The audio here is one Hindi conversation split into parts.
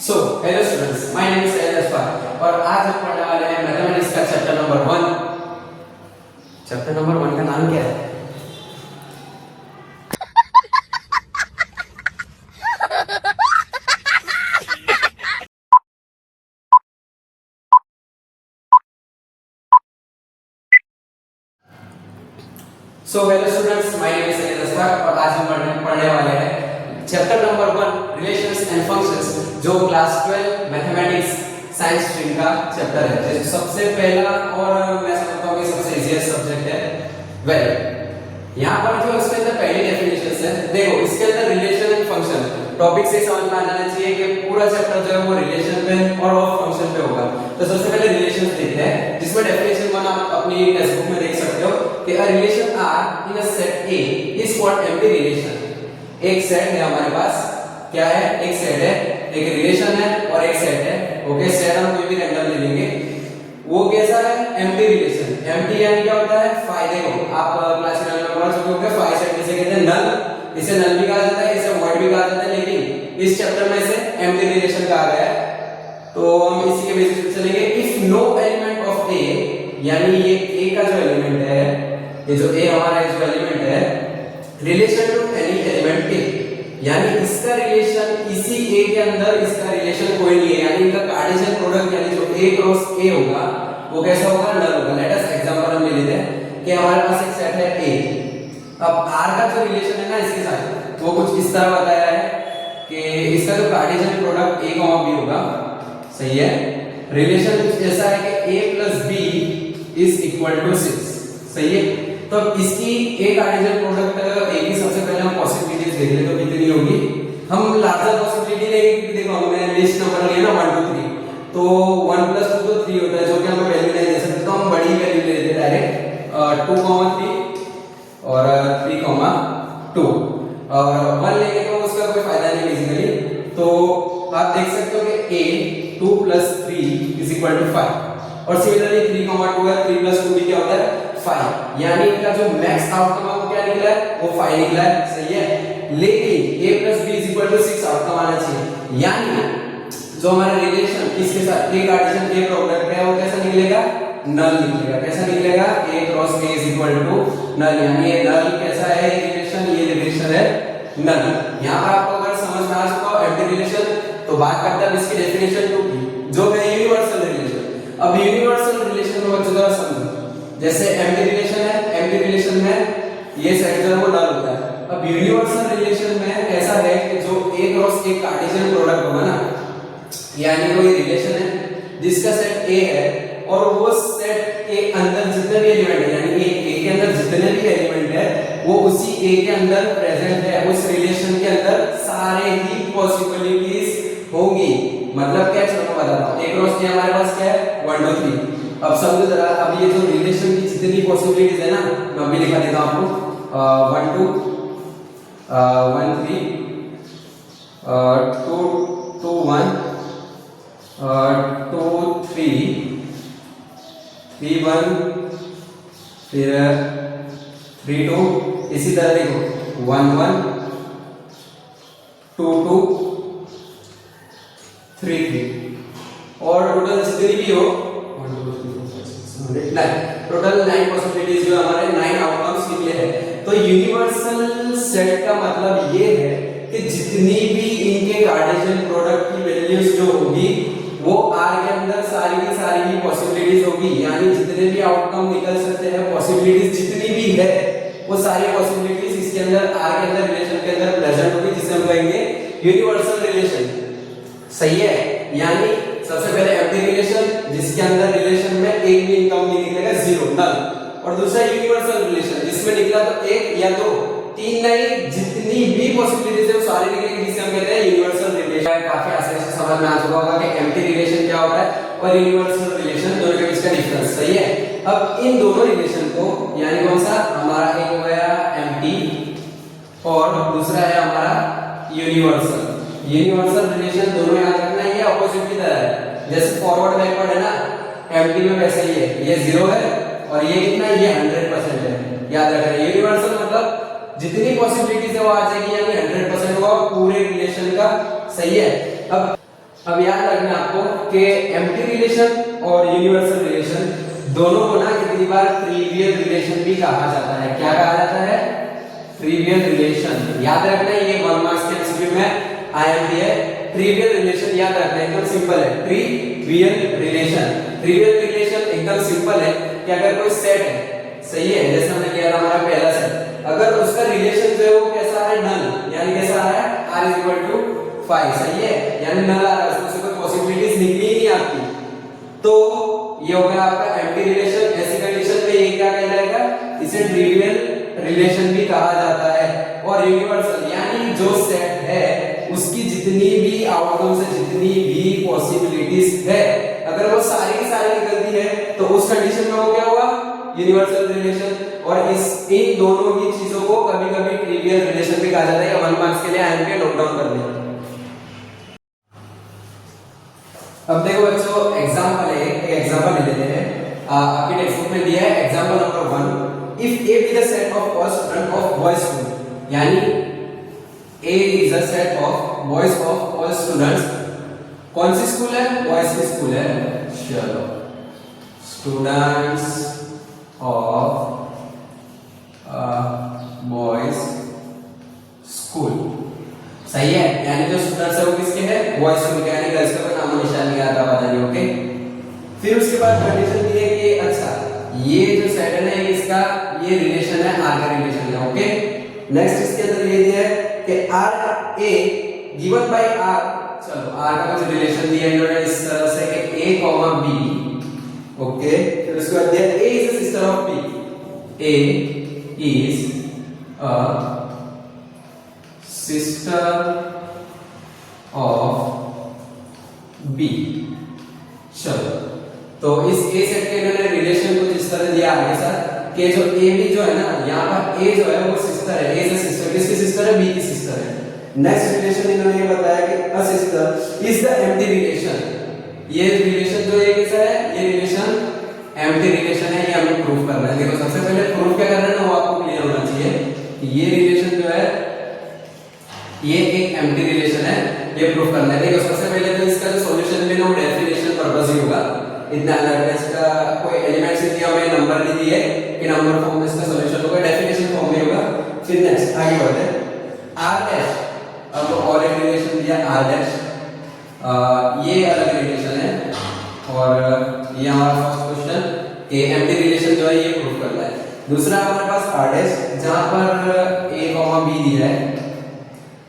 So hello students, my name is Syed Asfar और आज हम पढ़ने वाले हैं मैथमेटिक्स का चैप्टर नंबर 1। चैप्टर नंबर 1 का नाम क्या है? So hello students, my name is Syed Asfar और आज हम पढ़ने वाले हैं chapter number 1 relations and functions, जो क्लास 12 मैथमेटिक्स साइंस स्ट्रीम का चैप्टर है। जैसे सबसे पहला और मैं समझता हूँ कि सबसे इजीएस्ट सब्जेक्ट है। वेल यहाँ पर जो इसके अंदर पहली डेफिनेशन है, देखो इसके अंदर रिलेशन एंड फंक्शन टॉपिक से समझ में आ जाना चाहिए कि पूरा चैप्टर जो है वो रिलेशन पे और फंक्शन पे होगा। तो सबसे पहले रिलेशंस देखते हैं, जिसमें डेफिनेशन 1 आप अपनी टेक्स्ट बुक में देख सकते हो कि a relation R in a set A is called empty relation. एक सेट है हमारे पास, क्या है? एक सेट है, एक रिलेशन है और एक सेट है। ओके, सेट हम कोई भी रैंडम ले लेंगे। वो कैसा है? Empty relation. एम्प्टी यानी क्या होता है? फायदे को आप क्लास 11 में पढ़ चुके होंगे। फाइव सेट जिसे कहते हैं नल, इसे नल भी कहा जाता है, इसे वॉइड भी कहा जाता है, लेकिन इस चैप्टर में इसे एम्प्टी रिलेशन कहा गया है। तो हम इसी के बेसिस पे चलेंगे। इफ नो एलिमेंट ऑफ ए, यानी ये ए का जो एलिमेंट है, ये जो ए हमारा जो एलिमेंट है, रिलेशन टू एनी एलिमेंट के, यानी इसका रिलेशन इसी ए के अंदर इसका रिलेशन कोई नहीं है, यानी इनका कार्टेशियन प्रोडक्ट यानी जो ए क्रॉस ए होगा वो कैसा होगा? नल होगा। लेट अस एग्जांपल हम ले लेते हैं कि हमारे पास एक सेट है ए। अब आर का जो रिलेशन है ना इसके साथ, वो कुछ इस तरह बताया है कि इसका जो कार्टेशियन प्रोडक्ट ए बी होगा, सही है। रिलेशन कुछ ऐसा है कि a + b = 6, सही है। तो इसकी एक कार्टेशियन प्रोडक्ट ए की सबसे पहले हम पॉसिबिलिटीज देख ले तो कितनी होगी? हम लार्जर पॉसिबिलिटी लेंगे क्योंकि देखो हमने लिस्ट नंबर लिया ना 1 2 3, तो 1 + 2 तो 3 होता है, जो कि हमें वैल्यू नहीं दे सकते, तो हम बड़ी वैल्यू ले लेते हैं डायरेक्ट 2, 3 और 3, 2 और 1 लेंगे तो उसका कोई फायदा नहीं बेसिकली। तो आप देख सकते हो कि a 2 + 3 = 5 और सिमिलरली 3, 2 है, 3 + 2 भी क्या होता है? 5। यानी इनका जो मैक्स आउटकम है वो क्या निकला है? वो 5 निकला है, सही है। लेकिन a + b = 6 आउटकम आना चाहिए, यानी जो हमारा रिलेशन इसके साथ a कार्टेशियन a प्रोडक्ट है वो कैसा निकलेगा? नल निकलेगा। कैसा निकलेगा? a क्रॉस a = नल, यानी ये नल कैसा है? ये रिलेशन है नल। यहां पर आपको अगर समझ में आ चुका हो एम्प्टी रिलेशन, तो बात करते हैं इसकी डेफिनेशन 2 की, जो है यूनिवर्सल रिलेशन। अब यूनिवर्सल रिलेशन को अच्छी तरह समझो। जैसे एम्प्टी रिलेशन है, एम्प्टी रिलेशन में ये सेट जो है वो नल होता है। अब यूनिवर्सल रिलेशन में ऐसा है कि जो a cross a Cartesian product होगा ना, यानी कोई रिलेशन है जिसका सेट a है और वो सेट के अंदर जितने भी एलिमेंट है, यानी a के अंदर जितने भी एलिमेंट है वो उसी a के अंदर प्रेजेंट है, उस रिलेशन के अंदर सारे ही पॉसिबिलिटीज होंगी। मतलब क्या? चलो मैं बताता हूं। a क्रॉस a हमारे पास क्या है? 1 2 3। अब समझो जरा, अब ये जो रिलेशन की जितनी पॉसिबिलिटीज है ना, मैं भी लिखा देता हूं आपको। 1 2 1 3 2 2 1 2 3 3 1 फिर 3 2, इसी तरह देखो 1 1 2 2 3 3 और टोटल जितनी भी हो टोटल 9 पॉसिबिलिटीज जो हमारे 9 आउटकम्स निकले हैं। तो यूनिवर्सल सेट का मतलब ये है कि जितनी भी इनके कार्टेशियन प्रोडक्ट की वैल्यूज जो होगी वो R के अंदर सारी की सारी ही पॉसिबिलिटीज होगी, यानी जितने भी आउटकम निकल सकते हैं, पॉसिबिलिटीज जितनी भी है वो सारी पॉसिबिलिटीज इसके अंदर R के अंदर रिलेशन के अंदर प्रेजेंट होगी, जिसे हम कहेंगे यूनिवर्सल रिलेशन, सही है। यानी सबसे पहले एम्प्टी रिलेशन जिसके अंदर रिलेशन में एक भी इनकम नहीं निकलेगा, 0 नल, और दूसरा यूनिवर्सल रिलेशन जिसमें निकला तो 1 या 2 3 नहीं, जितनी भी पॉसिबिलिटीज है वो सारी निकलेगी, जिसे हम कहते हैं यूनिवर्सल रिलेशन। काफी आसानी से समझ में आ चुका होगा कि एम्प्टी रिलेशन क्या होता है और यूनिवर्सल रिलेशन, दोनों के बीच का डिफरेंस, सही है। अब इन दोनों रिलेशन को, यानी कौन सा? हमारा एक हो गया एम्प्टी और दूसरा है हमारा यूनिवर्सल। यूनिवर्सल रिलेशन दोनों याद रखना, ये अपोजिट की तरह है, जैसे फॉरवर्ड बैकवर्ड है ना, एम्प्टी में वैसा ही है, ये 0 है और ये कितना? ये 100% है, याद रखना। यूनिवर्सल मतलब जितनी पॉसिबिलिटीज है वो आ जाएगी, यानी 100% होगा पूरे रिलेशन का, सही है। अब अब याद रखना आपको कि एम्प्टी रिलेशन और यूनिवर्सल रिलेशन दोनों को ना कितनी बार ट्रिवियल रिलेशन भी कहा जाता है। क्या कहा जाता है? Trivial relation. याद रखना ये 1 मार्क्स के एमसीक्यू में आईएमपी है। ट्रिवियल रिलेशन याद रखना एकदम सिंपल है। ट्रिवियल रिलेशन एकदम सिंपल है कि अगर कोई सेट है, सही है, जैसे हमने किया था हमारा पहला सेट, अगर उसका रिलेशन जो है वो कैसा है? नल, यानी कैसा है? r = 5, सही है, यानी नल आ रहा है, उसमें से कोई पॉसिबिलिटीज निकली ही नहीं आपकी, तो ये हो गया आपका एम्प्टी रिलेशन। ऐसी कंडीशन में ये क्या कहलाएगा? इसे ट्रिवियल रिलेशन भी कहा जाता है। और यूनिवर्सल यानी जो सेट है उसकी जितनी भी आउटकम से जितनी भी पॉसिबिलिटीज है, अगर वो सारी की सारी निकलती है तो उस कंडीशन में वो क्या हुआ? Universal relation. और इन दोनों ही चीजों को कभी-कभी ट्रिवियल रिलेशन भी कहा जाता है। 1 मार्क्स के लिए आईएमपी नोट डाउन कर लें। अब देखो बच्चों, एग्जांपल है, एक एग्जांपल ले लेते हैं। आपके टेक्स्ट बुक में दिया है example number 1, if A be the set of all students of boys school, यानी A is a set of boys of all students, कौन सी स्कूल है? बॉयज की स्कूल है। चलो, स्टूडेंट्स ऑफ बॉयज स्कूल, सही है, यानी जो स्टूडेंट्स है वो किसके हैं? बॉयज स्कूल के, यानी गर्ल्स का कोई नाम निशान नहीं आता वाला नहीं। ओके, फिर उसके बाद कंडीशन दी है कि अच्छा ये जो सेट है ना इसका ये रिलेशन है, आर का रिलेशन है। ओके, नेक्स्ट इसके अंदर ये दिया है कि R A given by R, चलो आर का कुछ रिलेशन दिया है इन्होंने इस तरह से कि a b, ओके, फिर उसके बाद दिया a is a sister of b, a is a sister of b। चलो, तो इस a सेट के इन्होंने रिलेशन कुछ इस तरह दिया आगे सर कि जो a b जो है ना, यहाँ पर a जो है वो सिस्टर है, a इज अ सिस्टर, किसकी सिस्टर है? b की सिस्टर है। नेक्स्ट रिलेशन इन्होंने ये बताया कि a sister is the empty relation. ये रिलेशन जो है कैसा है? ये रिलेशन एम्प्टी रिलेशन है, ये हमें प्रूफ करना है। देखो सबसे पहले प्रूफ क्या करना है ना, वो आपको क्लियर होना चाहिए कि ये रिलेशन जो है ये एक एम्प्टी रिलेशन है, ये प्रूफ करना है। देखो सबसे पहले तो इसका जो सॉल्यूशन है ना वो डेफिनेशन पर्पस ही होगा, इतना अलग इसका कोई एलिमेंट्स नहीं दिया, हमें नंबर नहीं दिए कि नंबर फॉर्म में इसका सॉल्यूशन होगा, डेफिनेशन फॉर्म में होगा। फिर नेक्स्ट आगे बढ़ते हैं, r डैश, अब और एक रिलेशन दिया r डैश, ये अलग रिलेशन है, और ये हमारा फर्स्ट क्वेश्चन कि एम्प्टी रिलेशन जो है ये प्रूफ करना है। दूसरा हमारे पास r डैश, जहां पर a, b दिया है,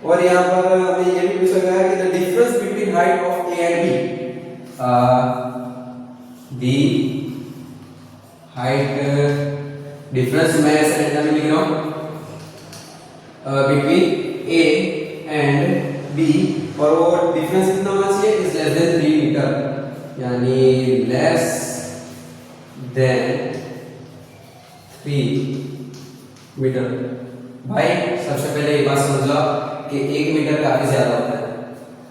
और यहाँ पर हमें ये भी पूछा गया है कि the difference between height of a and b, the height difference मैं ऐसे रैंडम लिख रहा हूँ बिटवीन a एंड b, और वो डिफरेंस कितना होना चाहिए? इज लेस देन 3 मीटर, यानी लेस देन 3 मीटर। भाई सबसे पहले ये बात समझ लो कि 1 मीटर काफी ज्यादा होता है,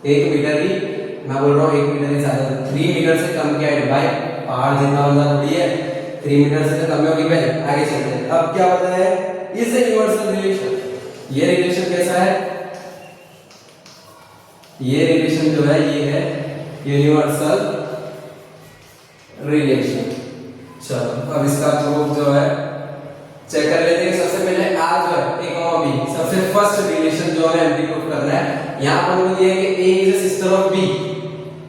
1 मीटर ही, मैं बोल रहा हूँ 1 मीटर ही ज्यादा, 3 मीटर से कम क्या है भाई? पहाड़ जितना बंदा थोड़ी है, 3 मीटर से तो कम होगी भाई। आगे चलते हैं, अब क्या होता है? इज ए यूनिवर्सल रिलेशन, ये रिलेशन कैसा है? ये रिलेशन जो है ये है यूनिवर्सल रिलेशन। चलो अब इसका प्रूफ जो है चेक कर लेते हैं। सबसे पहले r जो है a, b, सबसे फर्स्ट रिलेशन जो है एम्प्टी प्रूफ करना है। यहाँ पर मुझे दिया है कि a is a sister of b,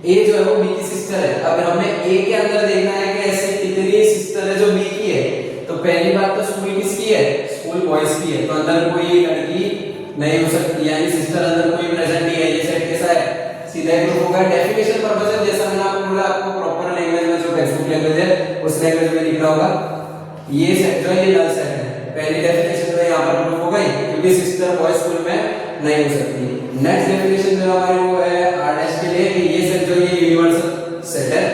a जो है वो b की सिस्टर है। अब हमें a के अंदर देखना है कि ऐसी कितनी सिस्टर है जो b की है। तो पहली बात तो स्कूल किसकी है? स्कूल बॉयज की है, तो अंदर कोई लड़की नहीं हो सकती, यानी सिस्टर अंदर कोई प्रेजेंट नहीं है। ये सेट कैसा है? सीधा प्रूफ होगा। डेफिनेशन पर्पस जैसा मैंने आपको बोला, आपको प्रॉपर लैंग्वेज में जो टेक्स्ट बुक लैंग्वेज है उस लैंग्वेज में लिखना होगा। ये सेट जो है ये नल सेट है, पहली डेफिनेशन तो यहाँ पर प्रूफ हो गई क्योंकि सिस्टर बॉयज स्कूल में नहीं हो सकती। नेक्स्ट डेफिनेशन जो हमारी वो है r डैश के लिए कि ये सेट जो ये यूनिवर्सल सेट है,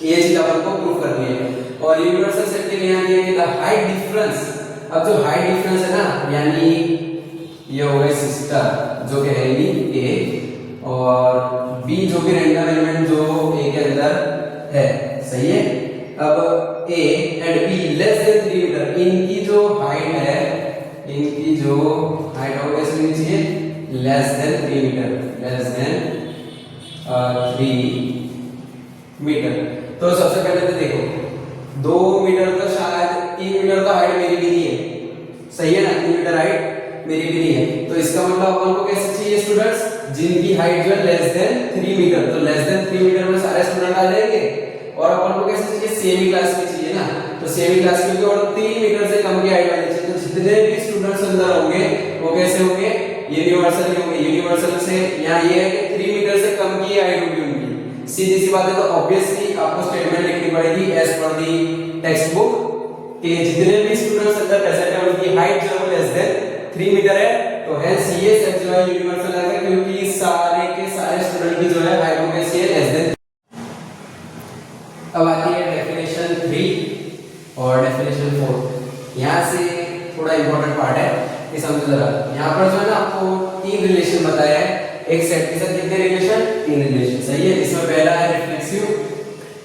ये चीज अपन को प्रूफ करनी है। और यूनिवर्सल सेट के लिए यहाँ दिया गया हाइट डिफरेंस। अब जो हाइट डिफरेंस है ना, यानी ये हो गई सिस्टर जो कि है a, और b जो कि रैंडम एलिमेंट जो a के अंदर है, सही है। अब a and b less than 3 metre, इनकी जो हाइट है, इनकी जो हाइट हो कैसे होनी चाहिए? Less than 3 metre, less than 3 metre. तो सबसे पहले तो देखो 2 मीटर तो शायद 3 मीटर का हाइट मेरी भी नहीं है, सही है ना, 3 मीटर हाइट मेरी भी नहीं है। तो इसका मतलब अपन को कैसे चाहिए स्टूडेंट्स, जिनकी हाइट जो है लेस देन 3 मीटर, तो लेस देन 3 मीटर में सारे स्टूडेंट आ जाएंगे। और अपन को कैसे चाहिए, सेमी क्लास की चाहिए ना, तो सेमी क्लास की और 3 मीटर से कम की हाइट वाली चाहिए। तो जितने भी स्टूडेंट्स अंदर होंगे वो कैसे होंगे, यूनिवर्सल होंगे। यूनिवर्सल से यहाँ ये है कि 3 मीटर से कम की हाइट होगी उनकी, सीधी सी बात है। तो ऑब्वियसली आपको स्टेटमेंट लिखनी पड़ेगी एज पर दी टेक्स्ट बुक कि जितने भी स्टूडेंट्स अंदर प्रेजेंट है उनकी हाइट जो है लेस देन 3 मीटर है। तो हेंस ये सब जो है यूनिवर्सल है, क्योंकि सारे के सारे स्टूडेंट की जो है हाइट हो कैसी है, लेस देन। अब आती है डेफिनेशन 3 और डेफिनेशन 4। यहाँ से थोड़ा इंपॉर्टेंट पार्ट है, ये समझो जरा। यहाँ पर जो है ना आपको 3 रिलेशन बताया है एक सेट के साथ। कितने रिलेशन, 3 रिलेशन, सही है। इसमें पहला है रिफ्लेक्सिव,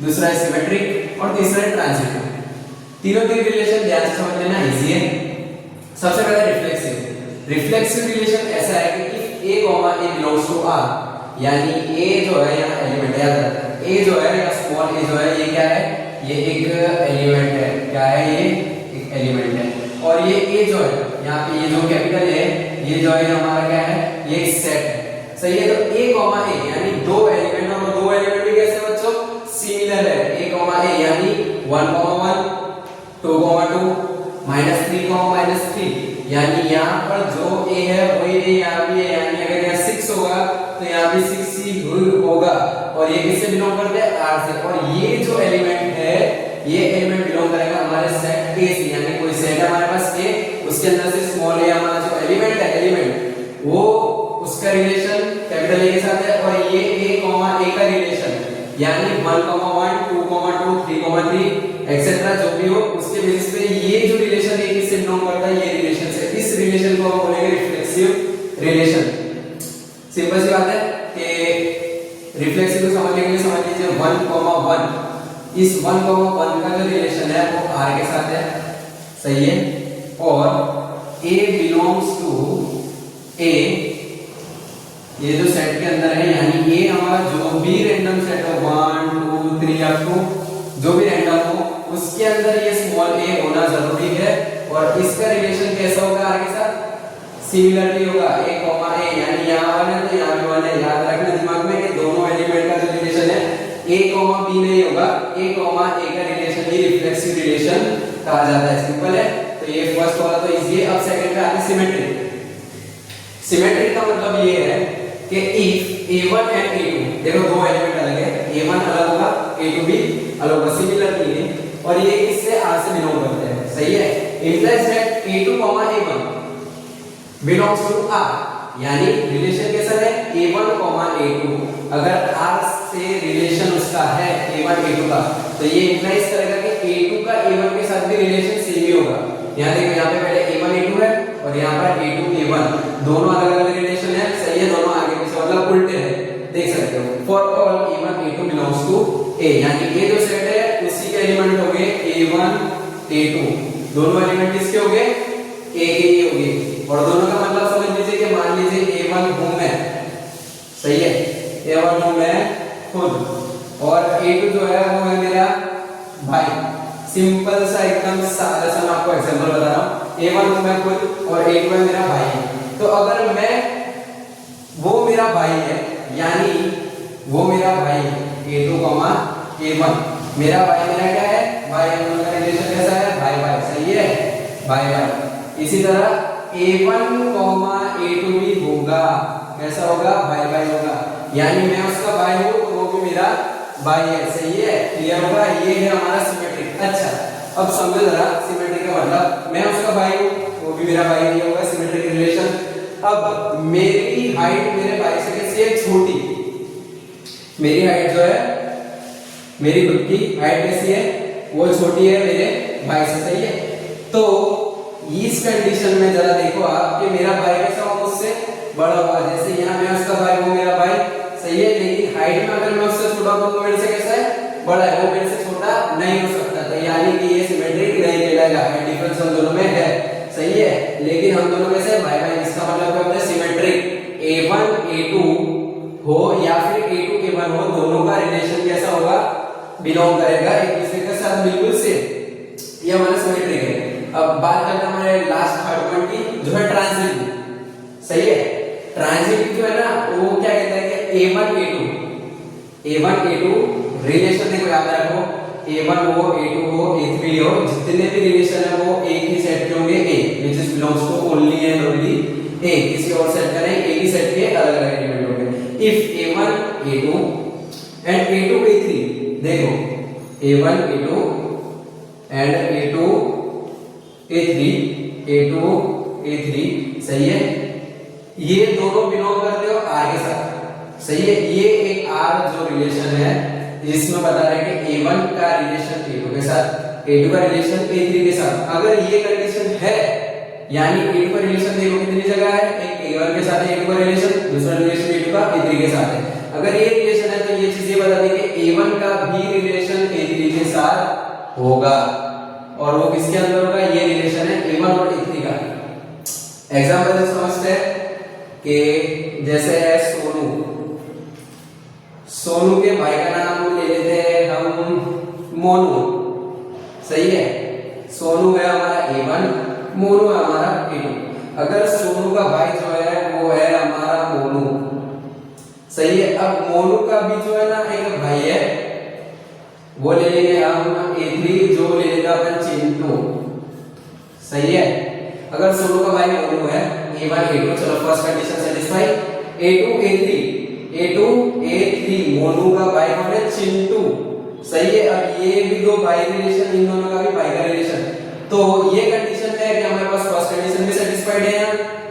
दूसरा है सिमेट्रिक और तीसरा है ट्रांजिटिव। तीनों 3 रिलेशन ध्यान से समझ लेना, इजी है। सबसे पहला रिफ्लेक्सिव। रिफ्लेक्सिव रिलेशन ऐसा है कि if a, a belongs to r, यानी a जो है यहाँ एलिमेंट, याद रखना a जो है या स्मॉल a जो है ये क्या है, ये एक एलिमेंट है। क्या है, ये एक एलिमेंट है। और ये a जो है यहाँ पे, ये जो कैपिटल है, ये जो है हमारा क्या है, ये एक सेट है, सही है। तो a, यानी 2 एलिमेंट, और 2 एलिमेंट भी कैसे बच्चों, सिमिलर है। a, यानी 1, 1, 2, 2, -3, -3, यानी यहाँ पर जो a है वही a यहाँ भी है। यानी अगर यहाँ 6 होगा तो यहाँ भी 6 ही होगा। और ये किससे बिलोंग करते हैं, R से। और ये जो एलिमेंट है, ये एलिमेंट बिलोंग करेगा हमारे सेट A से। यानी कोई सेट है हमारे पास A, उसके अंदर से स्मॉल a हमारा जो एलिमेंट है, एलिमेंट वो उसका रिलेशन कैपिटल A के साथ है। और ये a, का रिलेशन यानी 1, 1, 2, 2, 3, 3 एक्सेट्रा जो भी हो, उसके बेसिस पे ये जो रिलेशन है किससे बिलोंग करता है, ये रिलेशन से। इस रिलेशन को हम बोलेंगे रिफ्लेक्सिव रिलेशन। सिंपल सी बात है कि रिफ्लेक्सिव को समझने के लिए समझ लीजिए 1, 1, इस 1, 1 का जो रिलेशन है वो R के साथ है, सही है। और A बिलोंग्स टू A, ये जो सेट के अंदर है, यानी ये हमारा जो भी रैंडम सेट हो 1, 2, 3 अप टू जो भी रैंडम हो, उसके अंदर ये स्मॉल a होना जरूरी है। और इसका रिलेशन कैसा होगा आर के साथ, सिमिलरली होगा a, a, यानी यहाँ 1 है तो यहाँ भी 1 है। याद रखना दिमाग में कि दोनों एलिमेंट का जो रिलेशन है a, b नहीं होगा, a, का रिलेशन ही रिफ्लेक्सिव रिलेशन कहा जाता है। सिंपल है। तो ये फर्स्ट वाला तो इजी है। अब सेकंड पे आते हैं सिमेट्रिक। सिमेट्रिक का मतलब ये है कि इफ a1 एंड a2, देखो 2 एलिमेंट अलग है, a1 अलग होगा, a2 भी अलग होगा, सिमिलर नहीं है। और ये इससे R से बिलोंग करते हैं, सही है। Implies that a2, a1 belongs to R, यानी रिलेशन कैसा है, a1, a2। अगर R से रिलेशन उसका है a1, a2 का, तो ये इंप्लाइज करेगा कि a2 का a1 के साथ भी रिलेशन सेम ही होगा। यहाँ देखो, यहाँ पे पहले a1, a2 है और यहाँ पर a2, a1, दोनों अलग अलग रिलेशन है, सही है। दोनों आगे पीछे मतलब उल्टे हैं, देख सकते हो। For all a1, a2 belongs to A, यानी ये जो सेट है उसी के एलिमेंट हो गए a1, a2, दोनों एलिमेंट किसके हो गए, A के ही हो गए। और दोनों का मतलब समझ लीजिए कि मान लीजिए a1 हूं मैं, सही है, a1 हूं मैं खुद, और a2 जो है वो है मेरा भाई। सिंपल सा एकदम सादा सा मैं आपको एग्जांपल बता रहा हूं। a1 हूं मैं खुद और a2 है मेरा भाई है। तो अगर मैं, वो मेरा भाई है, यानी वो मेरा भाई है, a2, a1 मेरा भाई, मेरा क्या है, भाई। हम लोगों का रिलेशन कैसा है, भाई भाई, सही है, भाई भाई। इसी तरह a1, a2 भी होगा, कैसा होगा, भाई भाई होगा। यानी मैं उसका भाई हूं तो वो भी मेरा भाई है, सही है, क्लियर होगा। ये है हमारा सिमेट्रिक। अच्छा, अब समझो जरा सिमेट्रिक का मतलब, मैं उसका भाई हूं, वो भी मेरा भाई नहीं होगा, सिमेट्रिक रिलेशन। अब मेरी हाइट मेरे भाई से कैसी है, छोटी। मेरी हाइट जो है, मेरी खुद की हाइट कैसी है, वो छोटी है मेरे भाई से, सही है। तो इस कंडीशन में जरा देखो आप कि मेरा भाई कैसा होगा, मुझसे बड़ा होगा। जैसे यहाँ मैं उसका भाई, वो मेरा भाई, सही है। लेकिन हाइट में अगर मैं उससे छोटा हूं तो मेरे से कैसा है, बड़ा है, वो मेरे से छोटा नहीं हो सकता। तो यानी कि ये सिमेट्रिक नहीं कहलाएगा, हाइट डिफरेंस हम दोनों में है, सही है। लेकिन हम दोनों में से भाई भाई, इसका मतलब क्या होता है, सिमेट्रिक a1, a2 हो या फिर a2, a1 रिलेशन कैसा होगा, बिलोंग करेगा एक दूसरे के साथ बिल्कुल सेम। ये हमारा सिमेट्रिक है। अब बात करते हैं हमारे लास्ट थर्ड पॉइंट की, जो है ट्रांजिटिव। सही है, ट्रांजिटिव जो है ना वो क्या कहता है कि A1 A2 रिलेशन देखो याद रखो, A1 हो A2 हो A3 हो, जितने भी रिलेशन है वो एक ही सेट के होंगे, A which is belongs to only and only A। किसी और सेट का नहीं, एक ही सेट के अलग अलग एलिमेंट होंगे। If A1 A2 and A2 A3, देखो A1 A2 and A2 A3 A2 A3, सही है, ये दोनों बिलोंग करते हो R के साथ। सही है, ये एक R जो रिलेशन है जिसमें बता रहे हैं कि A1 का रिलेशन A2 के साथ, A2 का रिलेशन A3 के साथ। अगर ये कंडीशन है, यानी A2 का रिलेशन देखो कितनी जगह है, एक A1 के साथ है A2 का रिलेशन, दूसरा रिलेशन A2 का A3 के साथ है। अगर ये रिलेशन है तो ये चीज ये बता देगी कि A1 का भी रिलेशन A3 के साथ होगा, और वो किसके अंदर होगा, ये रिलेशन है A1 और A3 का। एग्जांपल से समझते हैं कि जैसे है सोनू के भाई का नाम ले लेते हैं हम मोनू। सही है, सोनू है हमारा A1, मोनू है हमारा A2। अगर सोनू का भाई जो है वो है हमारा मोनू, सही है, अब मोनू का भी जो है ना एक भाई है, वो ले लेंगे हम A3, जो ले लेगा अपन चिंटू। सही है, अगर सोनू का भाई मोनू है A1 A2, चलो first condition satisfy. A2 A3 Monu का भाई कौन है, चिंटू। सही है, अब ये भी दो भाई रिलेशन, इन दोनों का भी भाई का रिलेशन, तो ये कंडीशन है कि हमारे पास फर्स्ट कंडीशन भी सेटिस्फाइड है,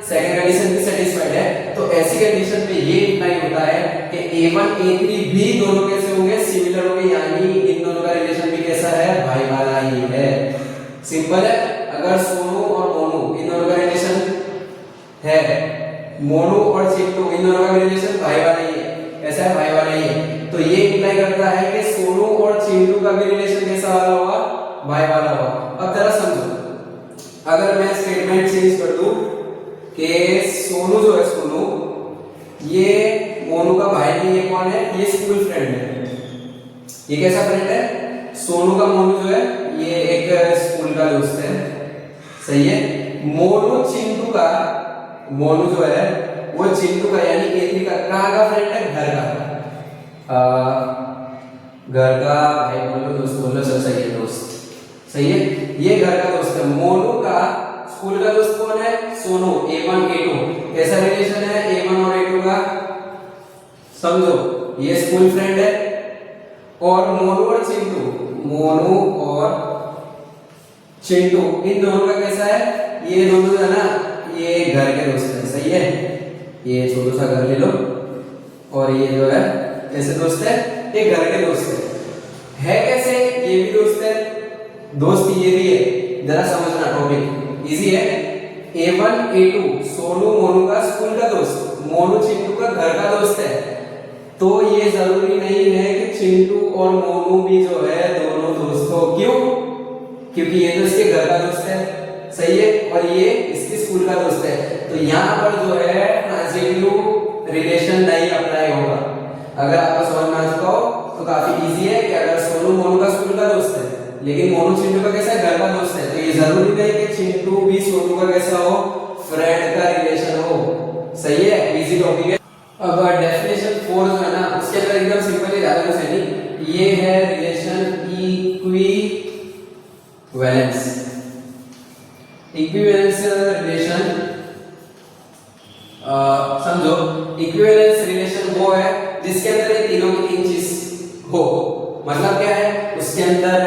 सेकंड कंडीशन भी सेटिस्फाइड है। तो ऐसी कंडीशन पे ये इम्प्लाई होता है कि A1 A3 भी दोनों कैसे होंगे, सिमिलर होंगे, यानी इन दोनों का रिलेशन भी कैसा है, भाई वाला ही है। सिंपल है, अगर सोनू और मोनू इन दोनों का रिलेशन है, मोनू और चिंटू इन दोनों का रिलेशन भाई वाला ही है, ऐसा है, भाई वाला ही है, तो ये इम्प्लाई करता है कि सोनू और चिंटू का भी रिलेशन कैसा वाला होगा, भाई वाला होगा। अब जरा समझो, अगर मैं स्टेटमेंट चेंज कर दूं कि सोनू जो है, सोनू ये मोनू का भाई नहीं, ये कौन है, ये स्कूल फ्रेंड है। ये कैसा फ्रेंड है, सोनू का मोनू जो है ये एक स्कूल का दोस्त है। सही है, मोनू चिंटू का, मोनू जो है वो चिंटू का यानी A3 का कहाँ का फ्रेंड है, घर का, घर का भाई बोल लो, दोस्त बोल लो, सब सही है, दोस्त। सही है, ये घर का दोस्त है। मोनू का स्कूल का दोस्त कौन है, सोनू, A1 A2। कैसा रिलेशन है A1 और A2 का, समझो, ये स्कूल फ्रेंड है। और मोनू और चिंटू, मोनू और चिंटू इन दोनों का कैसा है, ये दोनों जो है ना ये घर के दोस्त है। सही है, ये छोटा सा घर ले लो, और ये जो है कैसे दोस्त है, ये घर के दोस्त है कैसे, ये भी दोस्त है, दोस्त ये भी है। जरा समझना, टॉपिक इजी है। A1 A2 सोनू मोनू का स्कूल का दोस्त, मोनू चिंटू का घर का दोस्त है, तो ये जरूरी नहीं है कि चिंटू और मोनू भी जो है दोनों दोस्त हो। क्यों, क्योंकि ये तो इसके घर का दोस्त है, सही है, और ये इसके स्कूल का दोस्त है, तो यहाँ पर जो है ट्रांजिटिव रिलेशन नहीं अप्लाई होगा। अगर आपको समझ में आ चुका हो तो काफी इजी है कि अगर सोनू मोनू का स्कूल का दोस्त है, लेकिन मोनू चिंटू का कैसा है, घर का दोस्त है, तो ये जरूरी नहीं कि चिंटू भी सोनू का कैसा हो, फ्रेंड का रिलेशन हो। सही है, इजी टॉपिक है। अब डेफिनेशन 4 जो है ना, उसके अंदर एकदम सिंपल है, ज्यादा कुछ नहीं, ये है रिलेशन इक्विवेलेंस। इक्विवेलेंस रिलेशन, समझो, इक्विवेलेंस रिलेशन वो है जिसके अंदर ये तीनों की तीन चीज हो। मतलब क्या है, उसके अंदर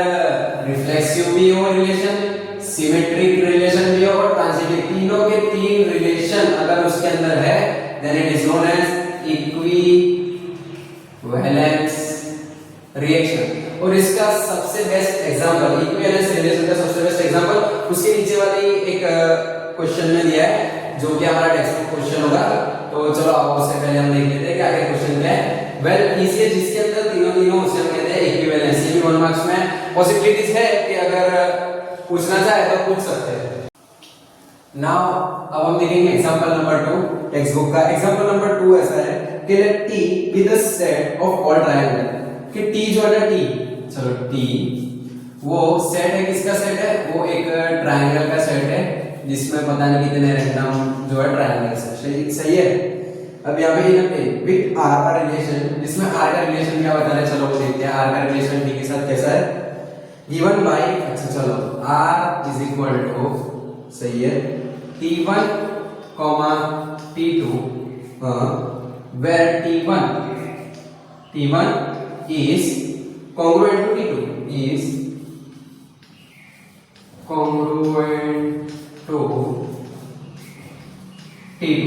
रिफ्लेक्सिव भी हो रिलेशन, सिमेट्रिक रिलेशन भी हो, और ट्रांजिटिव, तीनों के तीन रिलेशन अगर उसके अंदर है, then it is known as equivalence reaction. और इसका सबसे बेस्ट एग्जांपल, इक्विवेलेंस रिलेशन का सबसे बेस्ट एग्जांपल उसके नीचे वाली एक क्वेश्चन में दिया है, जो कि हमारा टेक्स्ट बुक क्वेश्चन होगा। तो चलो आओ उससे पहले हम देख लेते हैं क्या क्या क्वेश्चन क्या है। वेल इजी है, जिसके अंदर तीनों उसे हम कहते हैं इक्विवेलेंस। ये भी 1 मार्क्स में पॉसिबिलिटीज है कि अगर पूछना चाहे तो पूछ सकते हैं। नाउ अब हम देखेंगे एग्जांपल नंबर 2 टेक्स्ट बुक का। एग्जांपल नंबर 2 ऐसा है कि let T be the set of all triangle। कि टी जो है ना टी, चलो टी वो सेट है, किसका सेट है, वो एक ट्रायंगल का सेट है जिसमें पता नहीं कितने रैंडम जो है ट्रायंगल्स है, सही है। अब यहाँ पे विद आर का रिलेशन, जिसमें आर का रिलेशन क्या बता रहा है, चलो वो देखते हैं आर का रिलेशन टी के साथ कैसा है। गिवन बाय, अच्छा चलो आर इज इक्वल टू, सही है, T1, T2, where T1 is congruent to T2, is congruent to T2।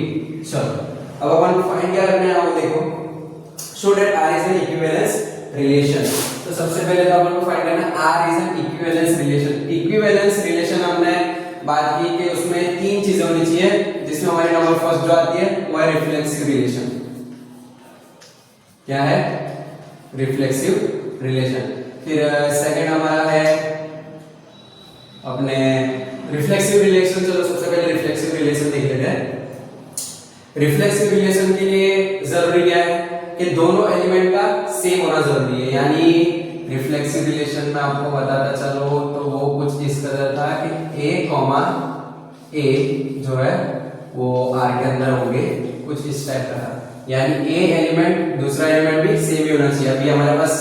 चलो अब अपन फाइंड क्या करना है, वो देखो, show that R is an equivalence relation। तो सबसे पहले तो अपन को फाइंड करना है R is an equivalence relation। Equivalence relation हमने बात की कि उसमें तीन चीजें होनी चाहिए, जिसमें हमारी नंबर फर्स्ट जो आती है वो है रिफ्लेक्सिव रिलेशन। क्या है, रिफ्लेक्सिव रिलेशन। फिर सेकंड हमारा है अपने रिफ्लेक्सिव रिलेशन। चलो सबसे पहले रिफ्लेक्सिव रिलेशन देख लेते हैं। रिफ्लेक्सिव रिलेशन के लिए जरूरी क्या है कि दोनों एलिमेंट का सेम होना जरूरी है, यानी रिफ्लेक्सिव रिलेशन में आपको बताता चलो तो वो कुछ इस तरह था कि ए कॉमा ए जो है वो आर के अंदर होंगे, कुछ इस टाइप का था, यानी ए एलिमेंट दूसरा एलिमेंट भी सेम ही होना चाहिए। अभी हमारे पास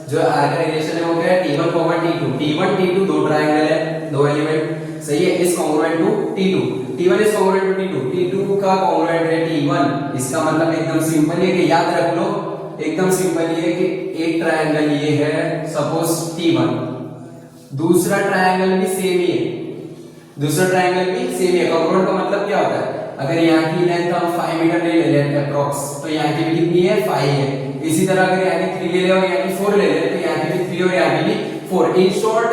जो आर का रिलेशन है वो क्या है, T1, T2। T1 T2 दो ट्रायंगल है, दो एलिमेंट, सही है, is congruent to T2। T1 is congruent to T2, T2 का कॉन्ग्रुएंट है T1। इसका मतलब एकदम सिंपल है कि याद रख लो, एकदम सिंपल ये है कि एक ट्रायंगल ये है सपोज T1, दूसरा ट्रायंगल भी सेम ही है, दूसरा ट्रायंगल भी सेम है। कॉन्ग्रुएंट का मतलब क्या होता है, अगर यहाँ की लेंथ हम 5 मीटर ले लेते हैं अप्रॉक्स, तो यहाँ की भी कितनी है, 5 है। इसी तरह अगर यहाँ की 3 ले ले और यहाँ की 4 ले ले तो यहाँ की भी 3 और यहाँ की भी 4। इन शॉर्ट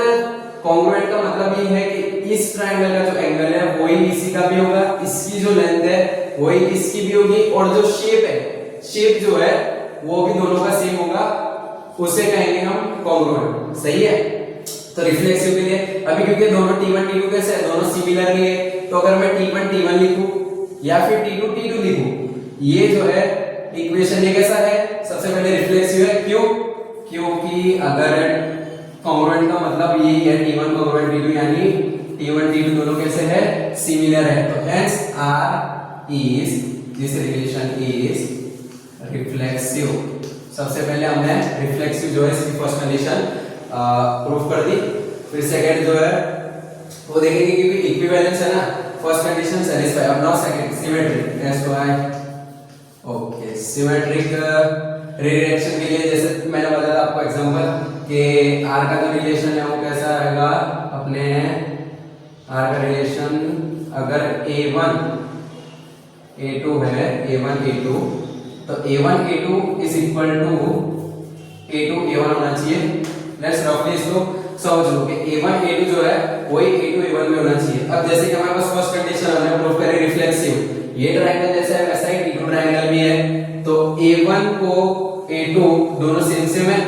कॉन्ग्रुएंट का मतलब ये है कि इस ट्रायंगल का जो एंगल है वही इसी का भी होगा, इसकी जो लेंथ है वही इसकी भी होगी, और जो शेप है, शेप जो है वो भी दोनों का सेम होगा, उसे कहेंगे हम कॉन्ग्रुएंट, सही है। तो रिफ्लेक्सिव के लिए अभी क्योंकि दोनों T1 T2 कैसे है, दोनों सिमिलर ही है, तो अगर मैं T1 T1 लिखूं या फिर T2 T2 लिखूं, ये जो है इक्वेशन ये कैसा है, सबसे पहले रिफ्लेक्सिव है। क्यों, क्योंकि अगर कॉन्ग्रुएंट का मतलब यही है T1 कॉन्ग्रुएंट T2, यानी T1 T2 दोनों कैसे है, सिमिलर है, तो hence R is, this relation is reflexive. सबसे पहले हमने रिफ्लेक्सिव जो है इसकी फर्स्ट कंडीशन प्रूफ कर दी। फिर सेकंड जो है वो देखेंगे क्योंकि इक्विवेलेंस है ना, फर्स्ट कंडीशन सैटिस्फाई। अब now second symmetric, S Y, okay, symmetric reaction के लिए जैसे मैंने बताया आपको एग्जांपल कि आर का जो रिलेशन है वो कैसा रहेगा, अपने आर का रिलेशन अगर A1 A2 है, A1 A2, तो A1 A2 is equal to A2 A1 होना चाहिए। लेट्स रफली इसको समझ लो कि A1 A2 जो है वही A2 A1 में होना चाहिए। अब जैसे कि हमारे पास फर्स्ट कंडीशन हमने प्रूव करी रिफ्लेक्सिव, ये ट्रायंगल जैसा है वैसा ही T2 ट्रायंगल भी है, तो A1 को A2 दोनों सेम है,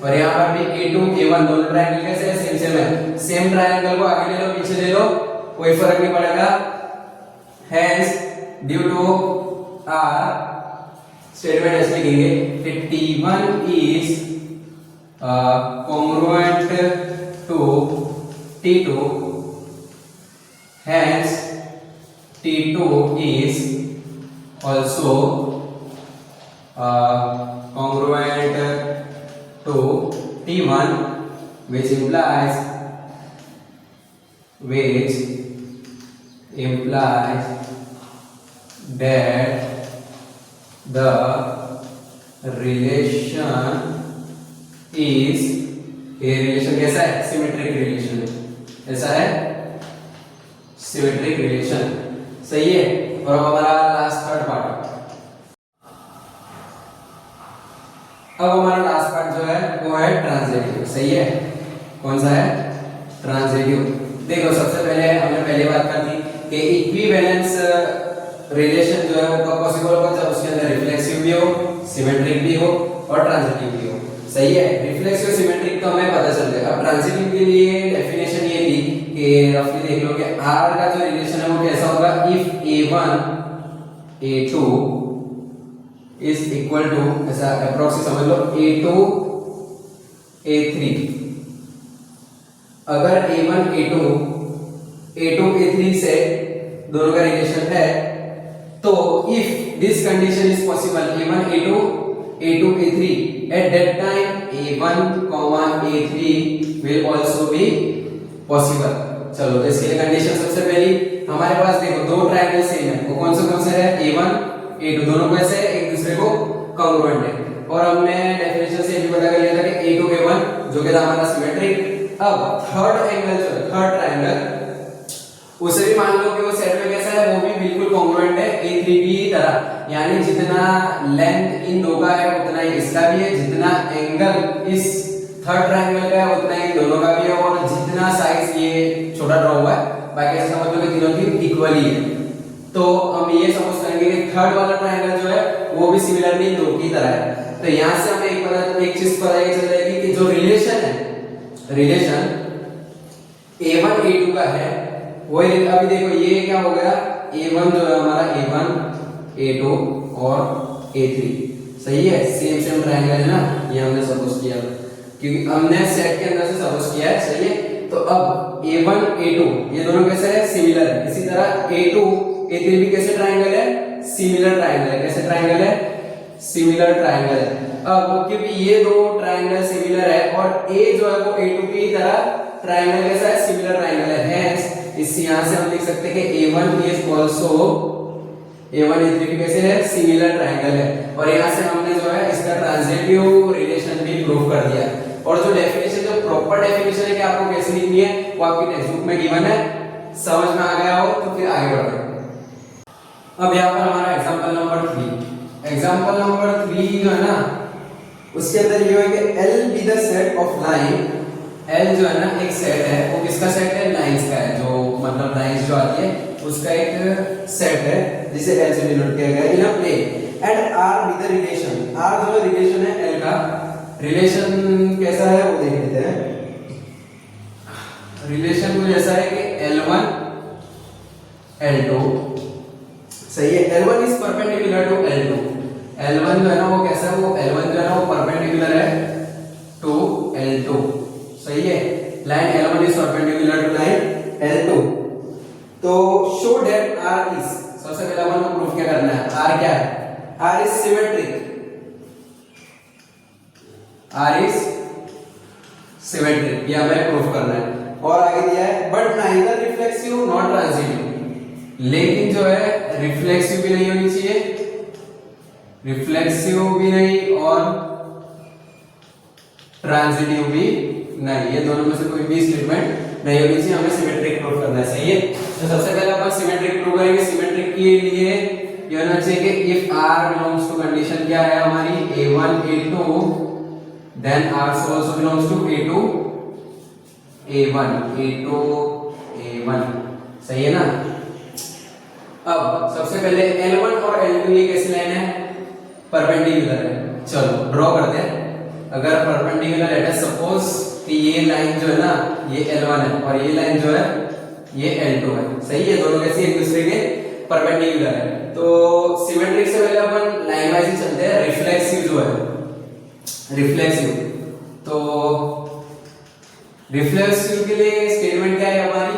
और यहाँ पर भी A2 A1 दोनों ट्रायंगल कैसे है, सेम है। सेम ट्रायंगल को आगे ले लो पीछे ले लो, कोई फर्क नहीं पड़ेगा। Hence due to our statement ऐसे लिखेंगे कि T1 is congruent to T2, hence T2 is also congruent to T1, which implies that the relation is, ये रिलेशन कैसा है, सिमेट्रिक रिलेशन, ऐसा है सिमेट्रिक रिलेशन, सही है। और अब हमारा लास्ट थर्ड पार्ट, अब हमारा लास्ट पार्ट जो है वो है ट्रांजिटिव, सही है। कौन सा है, ट्रांजिटिव। देखो सबसे पहले हमने पहले बात कर दी कि इक्विवेलेंस रिलेशन जो है वो कब पॉसिबल होगा, जब उसके अंदर रिफ्लेक्सिव भी हो, सिमेट्रिक भी हो और ट्रांजिटिव भी हो, सही है। रिफ्लेक्सिव सिमेट्रिक तो हमें पता चल गया। अब ट्रांजिटिव के लिए डेफिनेशन ये थी कि रफली देख लो कि R का जो रिलेशन है वो कैसा होगा, if A1 A2 is equal to, ऐसा अप्रोक्स समझ लो, A2 A3, अगर A1 A2 A3 से दोनों का रिलेशन है, तो if this condition is possible A1 A2 A2 A3, at that time A1 A3 will also be possible। चलो तो इसके लिए कंडीशन सबसे पहली हमारे पास देखो दो ट्रायंगल सेम है, वो कौन से है A1 A2, दोनों कैसे है एक दूसरे को कॉन्ग्रुएंट है, और हमने डेफिनेशन से ये भी पता कर लिया था कि A2 A1 जो कि था हमारा सिमेट्रिक। अब थर्ड एंगल जो है थर्ड ट्रायंगल, उसे भी मान लो कि वो सेट में कैसा है, वो भी बिल्कुल कॉन्ग्रुएंट है A3 की तरह, यानी जितना लेंथ इन दो का है उतना ही इसका भी है, जितना एंगल इस थर्ड ट्रायंगल का है उतना ही दोनों का भी है, और जितना साइज ये छोटा ड्रॉ हुआ है बाकी ऐसा समझ लो कि तीनों की इक्वली है। तो हम ये समझ करेंगे कि थर्ड वाला ट्रायंगल जो है वो भी सिमिलरली दो की तरह है। तो यहां से हमें एक चीज पता ये चल जाएगी कि जो रिलेशन है, रिलेशन A1 A2 का है वो अभी देखो ये क्या हो गया, A1 जो है हमारा A1 A2 और A3 सही है, सेम ट्रायंगल है ना, ये हमने सपोज किया क्योंकि हमने सेट के अंदर से सपोज किया है, सही है। तो अब A1 A2 ये दोनों कैसे है, सिमिलर है। इसी तरह A2 A3 भी कैसे ट्रायंगल है, सिमिलर ट्रायंगल है। कैसे ट्रायंगल है, सिमिलर ट्रायंगल है। अब क्योंकि ये दो ट्रायंगल सिमिलर है और A जो है वो A2 की तरह ट्रायंगल कैसा है, सिमिलर ट्रायंगल है, हेंस इस यहां से हम लिख सकते हैं कि A1 is also A1 A3 भी कैसे है, सिमिलर ट्रायंगल है। और यहां से हमने जो है इसका ट्रांजिटिव रिलेशन भी प्रूव कर दिया। और जो डेफिनेशन, जो प्रॉपर डेफिनेशन है कि आपको कैसे लिखनी है वो आपकी टेक्स्ट बुक में गिवन है, समझ में आ गया हो तो फिर आगे बढ़ते हैं। अब यहाँ पर हमारा एग्जांपल नंबर 3, एग्जांपल नंबर 3 जो है ना उसके अंदर ये है कि L be the set of line, L जो है ना एक सेट है, वो किसका सेट है, लाइंस का है, जो मतलब लाइंस जो आती है उसका एक सेट है जिसे L से डिनोट किया गया है in a plane, and R be the relation, R जो रिलेशन है L का, रिलेशन कैसा है वो देख लेते हैं। रिलेशन कुछ ऐसा है कि L1 L2 सही है, L1 is perpendicular to L2, L1 जो है ना वो कैसा है, वो L1 जो है ना वो परपेंडिकुलर है टू L2, सही है, line L1 is perpendicular to line L2। तो शो दैट R इज, सबसे पहले अपन को प्रूफ क्या करना है, R क्या है, R is symmetric, R is symmetric, ये हमें प्रूफ करना है। और आगे दिया है but neither reflexive not transitive, लेकिन जो है रिफ्लेक्सिव भी नहीं होनी चाहिए, रिफ्लेक्सिव भी नहीं और ट्रांजिटिव भी नहीं, ये दोनों में से कोई भी स्टेटमेंट नहीं होनी चाहिए, हमें सिमेट्रिक प्रूफ करना है, सही है। तो सबसे पहले अपन सिमेट्रिक प्रूफ करेंगे। सिमेट्रिक के लिए ये होना चाहिए कि if R belongs to, condition क्या है हमारी, A1 A2 then R also belongs to A2 A1, A2 A1, सही है ना। अब सबसे पहले L1 और L2 ये कैसी लाइन है, परपेंडिकुलर है, चलो ड्रॉ करते हैं। अगर परपेंडिकुलर है, सपोज कि ये लाइन जो है ना ये L1 है और ये लाइन जो है ये L2 है, सही है, दोनों कैसे एक दूसरे के परपेंडिकुलर है। तो सिमेट्रिक से पहले अपन लाइन वाइज ही चलते हैं। रिफ्लेक्सिव जो है, रिफ्लेक्सिव, तो रिफ्लेक्सिव के लिए स्टेटमेंट क्या है हमारी,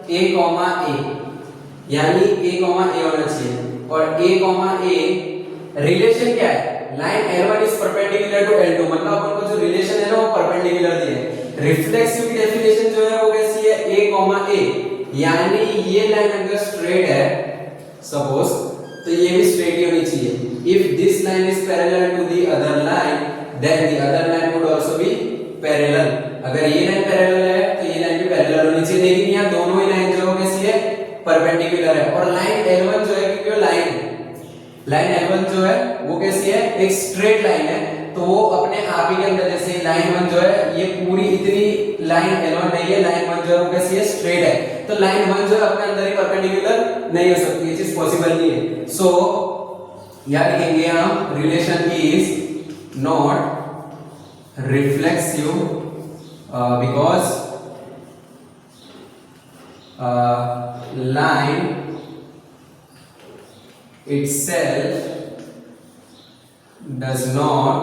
A, A, यानी A, A होना चाहिए, और A, A रिलेशन क्या है, line L1 is perpendicular to L2, मतलब अपन को जो रिलेशन है ना वो परपेंडिकुलर दिया है। रिफ्लेक्सिव की डेफिनेशन जो है वो कैसी है, A, यानी ये लाइन अगर स्ट्रेट है सपोज, तो ये भी स्ट्रेट ही होनी चाहिए। If this line is parallel to the other line then the other line would also be parallel, अगर ये लाइन पैरेलल है तो ये लाइन भी पैरेलल होनी चाहिए, लेकिन यहाँ दोनों ही लाइन जो कैसी है, परपेंडिकुलर है। और लाइन L1 जो है, क्योंकि वो लाइन L1 जो है वो कैसी है, एक स्ट्रेट लाइन है, तो वो अपने आप ही के अंदर, जैसे लाइन 1 जो है ये पूरी इतनी लाइन L1 नहीं है, लाइन 1 जो है वो कैसी है, स्ट्रेट है, तो लाइन 1 जो है अपने अंदर ही परपेंडिकुलर नहीं हो सकती, ये चीज पॉसिबल नहीं है। सो याद लिखेंगे हम, relation is not reflexive because line itself does not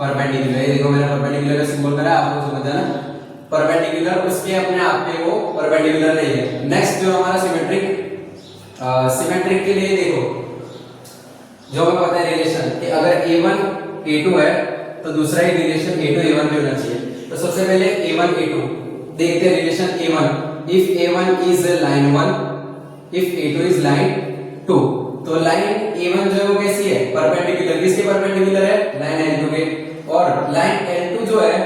perpendicular, ये देखो मैंने परपेंडिकुलर का सिंबल करा, आपको समझ आना, परपेंडिकुलर उसके अपने आप पे वो परपेंडिकुलर नहीं है। नेक्स्ट जो हमारा सिमेट्रिक, सिमेट्रिक के लिए देखो जो हमें पता है रिलेशन कि अगर a1 a2 है तो दूसरा ही रिलेशन a2 a1 पे होना चाहिए। तो सबसे पहले a1 a2 देखते हैं relation a1, if a1 is line 1 if a2 is line 2, तो लाइन a1 जो है वो कैसी है, परपेंडिकुलर, किसके परपेंडिकुलर है, लाइन l2 के, और लाइन l2 जो है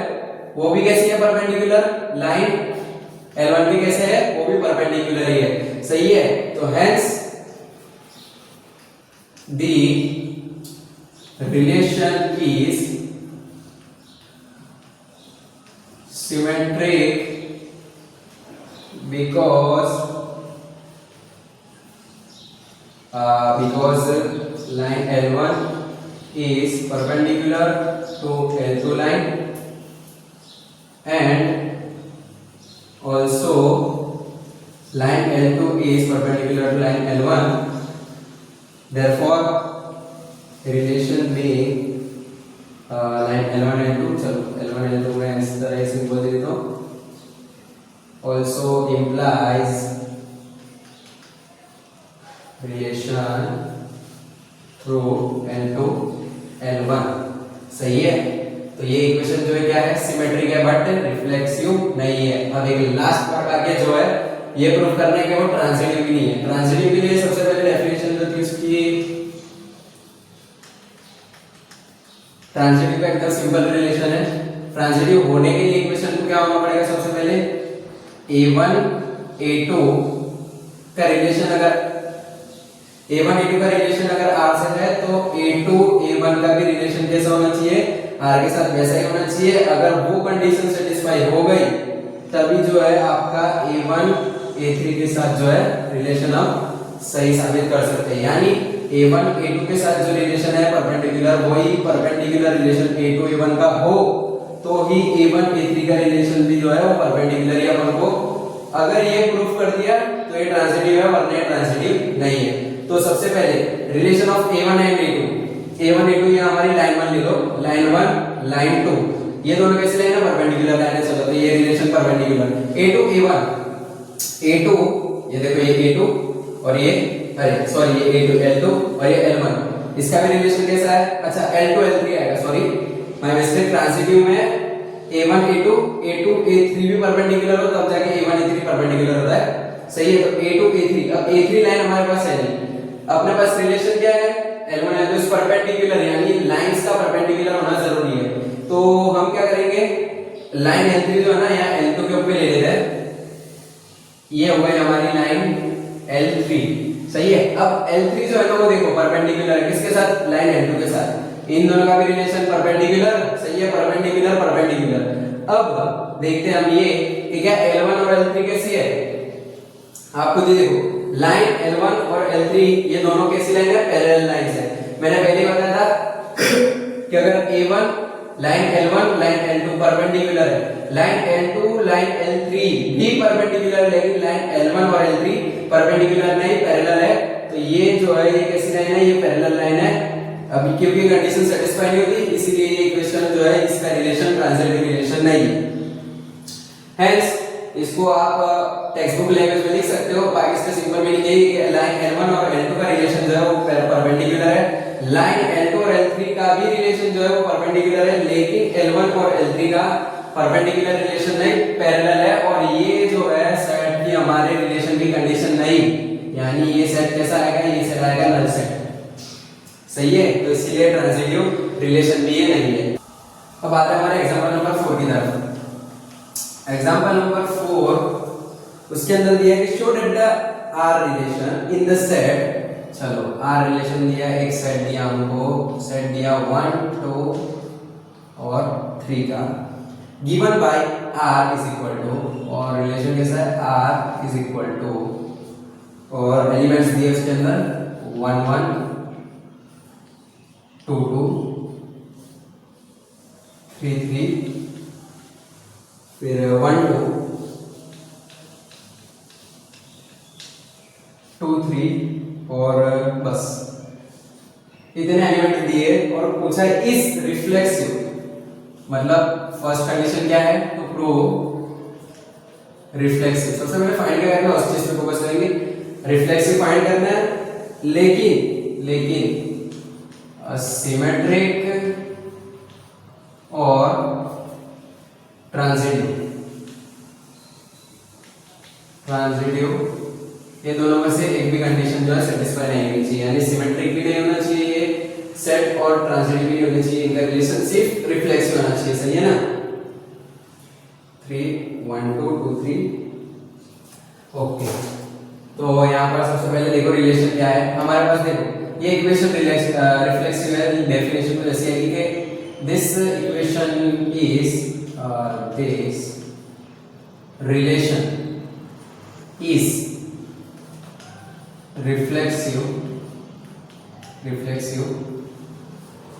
वो भी कैसी है, परपेंडिकुलर, लाइन l1 भी कैसे है, वो भी परपेंडिकुलर ही है, सही है। तो hence the relation is symmetric because line L1 is perpendicular to L2 line and also line L2 is perpendicular to line L1, therefore relation being line L1 L2, चलो L1 L2 में इस तरह से सिंबल दे देता हूँ, also implies relation through L2 L1, सही है। तो ये इक्वेशन जो है क्या है, सिमेट्रिक है बट रिफ्लेक्सिव नहीं है। अब एक लास्ट पार्ट आ गया जो है ये प्रूव करना है कि वो ट्रांजिटिव भी नहीं है। ट्रांजिटिव के लिए सबसे पहले डेफिनेशन जो थी उसकी, ट्रांजिटिव का एकदम सिंपल रिलेशन है। ट्रांजिटिव होने के लिए इक्वेशन को क्या होना पड़ेगा, सबसे पहले a1 a2 का रिलेशन, अगर a1 a2 का रिलेशन अगर r से है तो a2 a1 का भी रिलेशन कैसा होना चाहिए, r के साथ वैसा ही होना चाहिए। अगर वो कंडीशन सेटिस्फाई हो गई तभी जो है आपका a1 a3 के साथ जो है रिलेशन आप सही साबित कर सकते हैं। यानी a1 a2 के साथ जो रिलेशन है परपेंडिकुलर, वही परपेंडिकुलर रिलेशन a2 a1 का हो तो ही a1 a3 का रिलेशन भी जो है वो परपेंडिकुलर ही अपन को, अगर ये प्रूफ कर दिया तो ये ट्रांजिटिव है वरना ये ट्रांजिटिव नहीं है। तो सबसे पहले relation of a1 and a2 ये हमारी लाइन 1 ले लो, लाइन 1 लाइन 2, ये दोनों कैसे लाइन है, परपेंडिकुलर लाइन है। चलो तो ये relation perpendicular, a2 a1 a2, ये देखो ये a2 और ये, अरे सॉरी ये a2 l2 और ये l1, इसका भी रिलेशन कैसा है, अच्छा l2 l3 आएगा, सॉरी माय मिस्टेक। ट्रांजिटिव में a1 a2 a2 a3 भी परपेंडिकुलर हो तब जाके a1 a3 परपेंडिकुलर होता है, सही है। तो a2 a3, अब a3 लाइन हमारे पास है नहीं, अपने पास रिलेशन क्या है, l1 l2 इज परपेंडिकुलर, यानी लाइंस का परपेंडिकुलर होना जरूरी है। तो हम क्या करेंगे, लाइन l3 जो है ना यहाँ l2 के ऊपर ले लेते हैं, ये हो गई हमारी लाइन l3, सही है। अब l3 जो है ना वो देखो परपेंडिकुलर है किसके साथ, लाइन l2 के साथ, इन दोनों का भी रिलेशन परपेंडिकुलर, सही है, परपेंडिकुलर परपेंडिकुलर। अब देखते हैं हम ये कि क्या l1 और l3 कैसी है, आप खुद ही देखो, लाइन l1 और l3 ये दोनों कैसी लाइन है, पैरेलल लाइंस है। मैंने पहले बताया था कि अगर a1 line l1 line l2 perpendicular है, लाइन l2 लाइन l3 भी परपेंडिकुलर है, लेकिन लाइन l1 और l3 परपेंडिकुलर नहीं, पैरेलल है, तो ये जो है ये कैसी लाइन है, ये पैरेलल लाइन है। अभी क्योंकि कंडीशन सेटिस्फाई नहीं होती इसीलिए ये इक्वेशन जो है इसका रिलेशन ट्रांजिटिव रिलेशन नहीं है। हेंस इसको आप टेक्स्ट बुक लैंग्वेज में लिख सकते हो, बाकी इसका सिंपल मीनिंग यही है कि लाइन l1 और l2 का रिलेशन जो है वो परपेंडिकुलर है, लाइन l2 और l3 का भी रिलेशन जो है वो परपेंडिकुलर है, लेकिन l1 और l3 का परपेंडिकुलर रिलेशन नहीं, पैरेलल है। और ये जो है सेट की हमारे रिलेशन की कंडीशन नहीं, यानी ये सेट कैसा आएगा, ये सेट आएगा नल सेट, सही है। तो इसलिए ट्रांजिटिव रिलेशन भी ये नहीं है। अब आते हैं हमारे एग्जांपल नंबर 4 की तरफ। एग्जांपल नंबर 4 उसके अंदर दिया है कि show that the R relation in the set, चलो आर रिलेशन दिया, एक सेट दिया हमको, सेट दिया 1 2 और 3 का, given by r is equal to, और रिलेशन कैसा है, r इज इक्वल टू, और एलिमेंट्स दिए उसके अंदर 1 1 2 2 3 3 फिर 1 2 2 3 और बस इतने एलिमेंट दिए और पूछा इस रिफ्लेक्सिव, मतलब फर्स्ट कंडीशन क्या है, टू प्रूव रिफ्लेक्सिव। सबसे पहले फाइंड क्या करना है, उस चीज पे फोकस करेंगे, रिफ्लेक्सिव फाइंड करना है। लेकिन सिमेट्रिक और ट्रांजिटिव ये दोनों में से एक भी कंडीशन जो है सेटिस्फाई नहीं होनी चाहिए, यानी सिमेट्रिक भी नहीं होना चाहिए सेट और ट्रांजिटिव भी नहीं होनी चाहिए, इनका रिलेशन सिर्फ रिफ्लेक्सिव होना चाहिए। सही है ना? 3 1 2 2 3 ओके। तो यहाँ पर सबसे पहले देखो रिलेशन क्या है हमारे पास। देखो ये इक्वेशन रिफ्लेक्सिव है, डेफिनेशन तो ऐसी है कि this equation is this relation is reflexive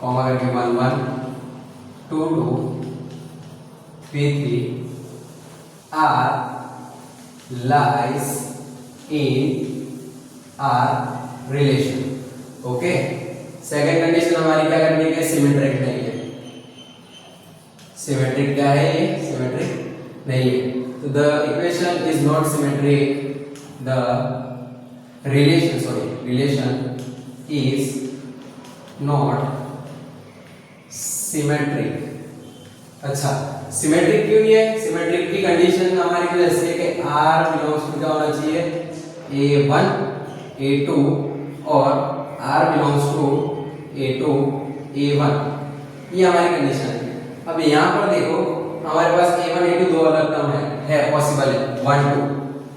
comma करके 1 1 2 2 3 3 are lies in our relation। Okay, second condition हमारी क्या करनी है, सिमेट्रिक नहीं है। सिमेट्रिक क्या है, ये सिमेट्रिक नहीं है। So the equation is not symmetric. The relation is not symmetric। अच्छा, सिमेट्रिक क्यों नहीं है? सिमेट्रिक की कंडीशन हमारी कुछ ऐसी है कि R बिलोंग्स टू क्या होना चाहिए, A1 A2 और R belongs to A2 A1, ये हमारी कंडीशन है। अब यहाँ पर देखो हमारे पास A1 A2 दो अलग टर्म है पॉसिबल है 1 2,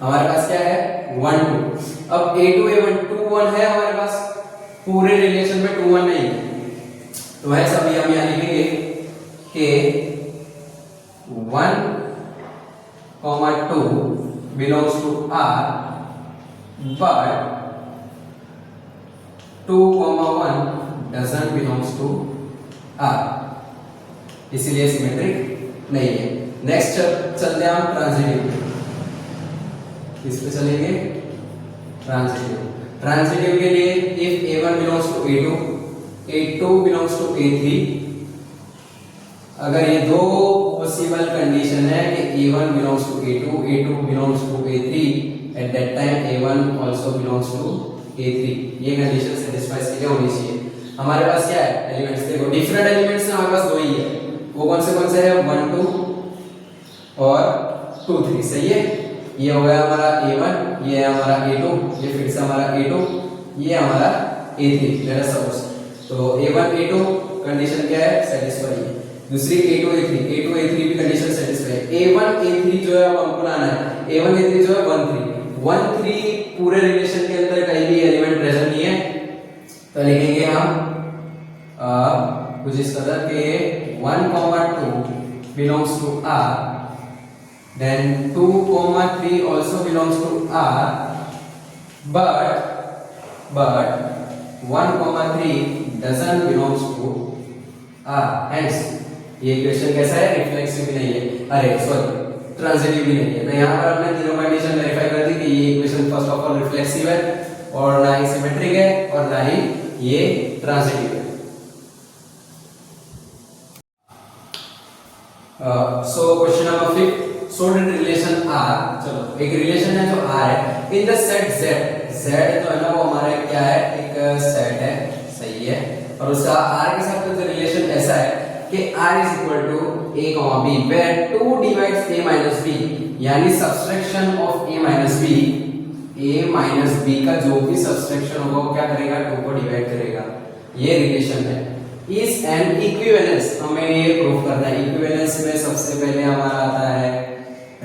हमारे पास क्या है 1 2। अब A2 A1 2 1 है हमारे पास, पूरे रिलेशन में 2 1 नहीं है, तो है सभी हम यहाँ लिखेंगे कि 1 2 belongs to R but 2 1 doesn't belongs to R, इसलिए सिमेट्रिक नहीं है। नेक्स्ट चलते हैं हम ट्रांजिटिव, किस पे चलेंगे, ट्रांजिटिव के लिए if A1 belongs to A2 A2 belongs to A3, अगर ये दो पॉसिबल कंडीशन है कि A1 belongs to A2 A2 belongs to A3 at that time A1 also belongs to A3, ये कंडीशन सेटिस्फाई होनी चाहिए। हमारे पास क्या है, एलिमेंट्स देखो डिफरेंट एलिमेंट्स हैं हमारे पास दो ही है, वो कौन से है 1 2 और 2 3। सही है, ये हो गया हमारा A1, ये है हमारा A2, ये फिर से हमारा A2, ये हमारा A3 लेट अस सपोज। तो A1 A2 कंडीशन क्या है, सेटिस्फाई है। दूसरी A2 A3 भी कंडीशन सेटिस्फाई है। A1 A3 जो है अब हमको लाना है, A1 A3 जो है 1 3 पूरे रिलेशन के अंदर कहीं भी एलिमेंट प्रेजेंट नहीं है, तो लिखेंगे हम कुछ इस तरह के 1 2 belongs to R, then 2 3 also belongs to R, but 1 3 doesn't belongs to R, hence ये इक्वेशन कैसा है, रिफ्लेक्सिव भी नहीं है, अरे सॉरी ट्रांजिटिव भी नहीं है। तो यहाँ पर हमने तीनों कंडीशन वेरीफाई कर दी कि ये equation first of all reflexive है और ना ही सिमेट्रिक है और ना ही ये ट्रांजिटिव है। So question number 5, so that relation R, चलो एक रिलेशन है जो R है इन द सेट Z जो है ना वो हमारा क्या है, एक सेट है, सही है, और उसका R के साथ जो रिलेशन ऐसा है कि R is equal to A, B where 2 divides A minus B, यानी subtraction of A minus B का जो भी subtraction होगा वो क्या करेगा, 2 को डिवाइड करेगा, ये रिलेशन है। इज एन इक्विवेलेंस, हमें ये प्रूफ करना है। इक्विवेलेंस में सबसे पहले हमारा आता है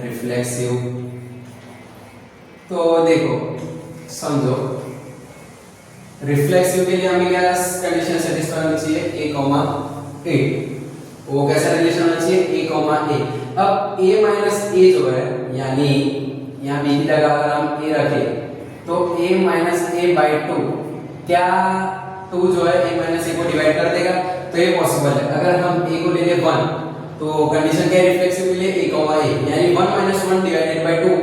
रिफ्लेक्सिव। तो देखो समझो रिफ्लेक्सिव के लिए हमें क्या कंडीशन सेटिस्फाई होनी चाहिए, A, A, वो कैसा रिलेशन होना चाहिए, A, A। अब A माइनस A जो है, यानी यहाँ B की जगह अगर हम A रखें तो A माइनस A बाई 2, क्या 2 जो है A माइनस A को डिवाइड कर देगा, तो ये पॉसिबल है। अगर हम A को ले ले 1 तो कंडीशन क्या है, रिफ्लेक्सिव के लिए A, A, यानी 1 माइनस 1 डिवाइडेड बाई 2।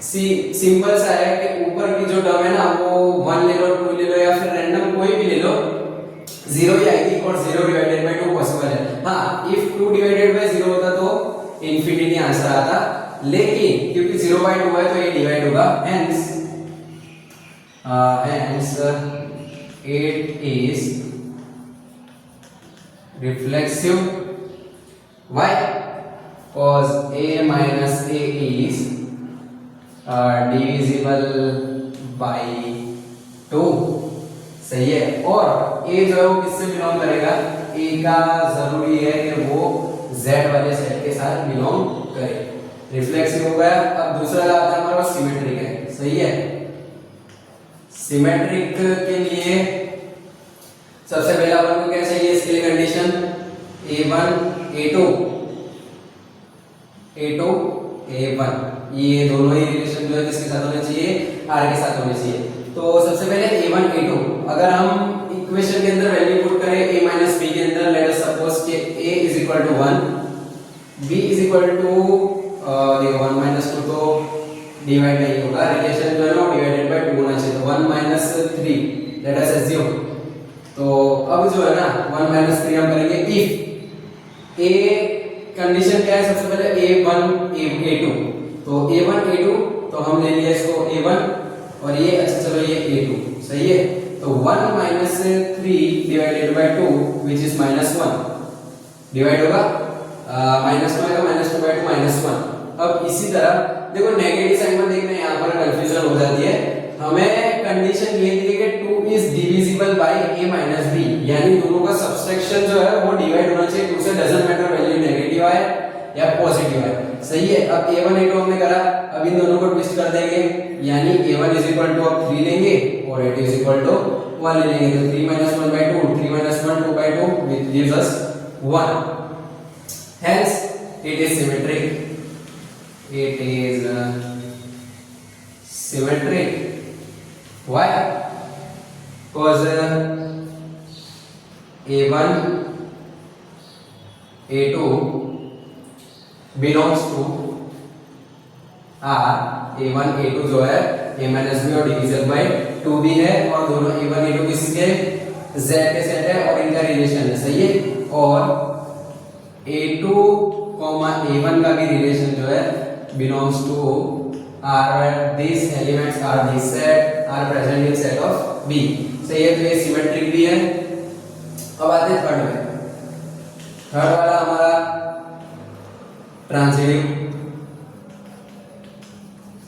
सिंपल सा है कि ऊपर की जो टर्म है ना वो 1 ले लो, 2 ले लो या फिर रैंडम कोई भी ले लो, 0 ही आएगी और 0 डिवाइडेड बाई 2 पॉसिबल है। हाँ, इफ 2 डिवाइडेड बाय 0 होता तो इंफिनिटी आंसर आता, लेकिन क्योंकि 0/2 है तो ये डिवाइड होगा, hence it is reflexive. Why? Cause a minus a is divisible by 2। सही है। और a जो है वो किससे बिलोंग करेगा? a का जरूरी है कि वो z वाले सेट के साथ बिलोंग करे। रिफ्लेक्सिव हो गया। अब दूसरा आता है हमारा सिमेट्रिक है। सही है। सिमेट्रिक के लिए सबसे पहला अपन को क्या चाहिए? इसके लिए कंडीशन a1 a1 ये दोनों ही रिलेशन जो है किसके साथ होने चाहिए? r के साथ होने चाहिए। तो सबसे पहले a1 a2 अगर हम इक्वेशन के अंदर वैल्यू पुट करें a माइनस b के अंदर, लेट अस सपोज कि a is equal to 1, b is equal to देखो 1 माइनस 2 तो डिवाइड नहीं होगा, रिलेशन जो है ना डिवाइडेड बाय 2 होना चाहिए। तो 1 माइनस 3 लेट अस अज्यूम। तो अब जो है ना 1 माइनस 3 हम करेंगे इफ a कंडीशन क्या है? सबसे पहले a1 a2, तो a1 a2 तो हम ले लिया इसको a1 और ये अच्छा चलो ये a2। सही है। तो 1 minus 3 divided by 2 which is minus 1 divide होगा माइनस 2 आएगा, माइनस 2 बाय 2 माइनस 1। अब इसी तरह देखो नेगेटिव साइन में देखना यहाँ पर कंफ्यूजन हो जाती है। हमें कंडीशन ये थी कि 2 is divisible by a minus b, यानी दोनों का सबट्रैक्शन जो है वो डिवाइड होना चाहिए 2 से, डजंट मैटर वैल्यू नेगेटिव आए या पॉजिटिव आए। सही है। अब a1 a2 हमने करा, अब इन दोनों को ट्विस्ट कर देंगे, यानी a1 इज इक्वल टू अब 3 लेंगे और a2 इज इक्वल टू 1 ले लेंगे। तो 3 minus 1 by 2, 3 minus 1 2 by 2 which gives us 1, hence it is symmetric. It is symmetric. Why? Because a1 a2 belongs to R। a1 a2 जो है a minus b और डिविजन बाय 2 भी है, और दोनों a1 a2 किसके? z के सेट है और इनका रिलेशन है। सही है। और a2, a1 का भी रिलेशन जो है belongs to R, these elements are this set are present in set of B। सही है। तो ये सिमेट्रिक भी है। अब आते हैं थर्ड में। थर्ड वाला हमारा ट्रांजिटिव।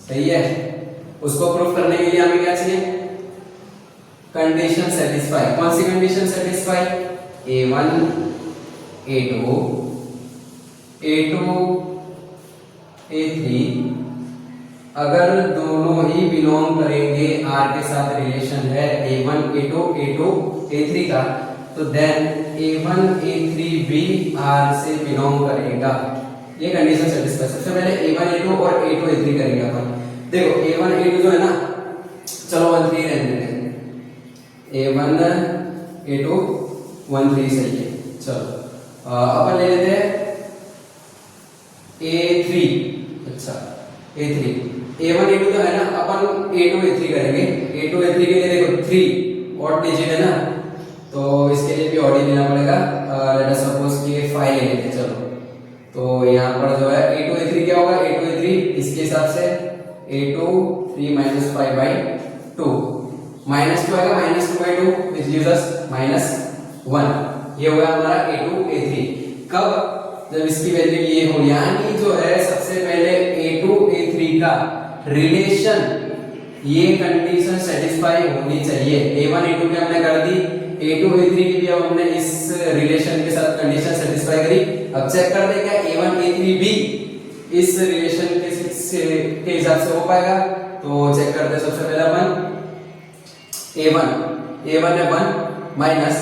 सही है। उसको प्रूफ करने के लिए हमें क्या चाहिए? Condition satisfy. कौन सी condition satisfy? a1 a2 a3 अगर दोनों ही बिलोंग करेंगे r के साथ, रिलेशन है a1 a2 a3 का, तो देन a1 a3 भी r से बिलोंग करेगा। ये कंडीशन सेटिस्फाई। सबसे पहले a1 a2 और a2 a3 करेंगे अपन। देखो a1 a2 जो है ना, चलो 1 3 रहने देंगे, a1 a2 1 3 सही है। चलो अपन ले लेते हैं a3। अच्छा a3 a1 a2 तो है ना, अपन a2 a3 करेंगे। a2 a3 के लिए देखो 3 ऑड डिजिट है ना, तो इसके लिए भी ऑड ही लेना पड़ेगा। लेट अस सपोज कि 5 ले लेते हैं। चलो तो यहाँ पर जो है a2 a3 क्या होगा? a2 a3 इसके हिसाब से a2 3 minus 5 by 2 माइनस 2 आएगा, minus 2 by 2 which gives us minus 1। ये होगा हमारा a2 a3। कब? जब इसकी वैल्यू ये हो, यानी जो है सबसे पहले a2 a3 का रिलेशन, ये कंडीशन सेटिस्फाई होनी चाहिए। a1 a2 की हमने कर दी, a2 a3 की भी अब हमने इस रिलेशन के साथ कंडीशन सेटिस्फाई करी। अब चेक कर दे क्या a1 a3 भी इस रिलेशन के हिसाब से हो पाएगा। तो चेक करते हैं। सबसे पहले अपन a1 है 1 माइनस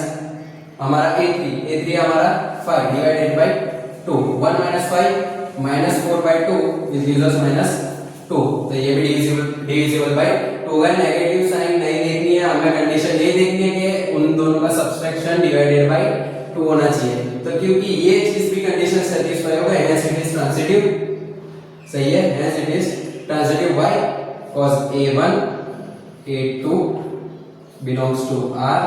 हमारा a3 हमारा 5 divided by 2, 1 minus 5 minus 4 by 2 which gives us minus 2। तो ये भी डिविजिबल बाय 2 है। नेगेटिव साइन नहीं देखनी है हमें, कंडीशन ये देखनी है कि उन दोनों का सबट्रैक्शन डिवाइडेड बाय 2 होना चाहिए। तो क्योंकि ये चीज भी कंडीशन सेटिस्फाई होगा, hence it is ट्रांजिटिव। सही है। hence it is transitive. why? cause a1 a2 belongs to R,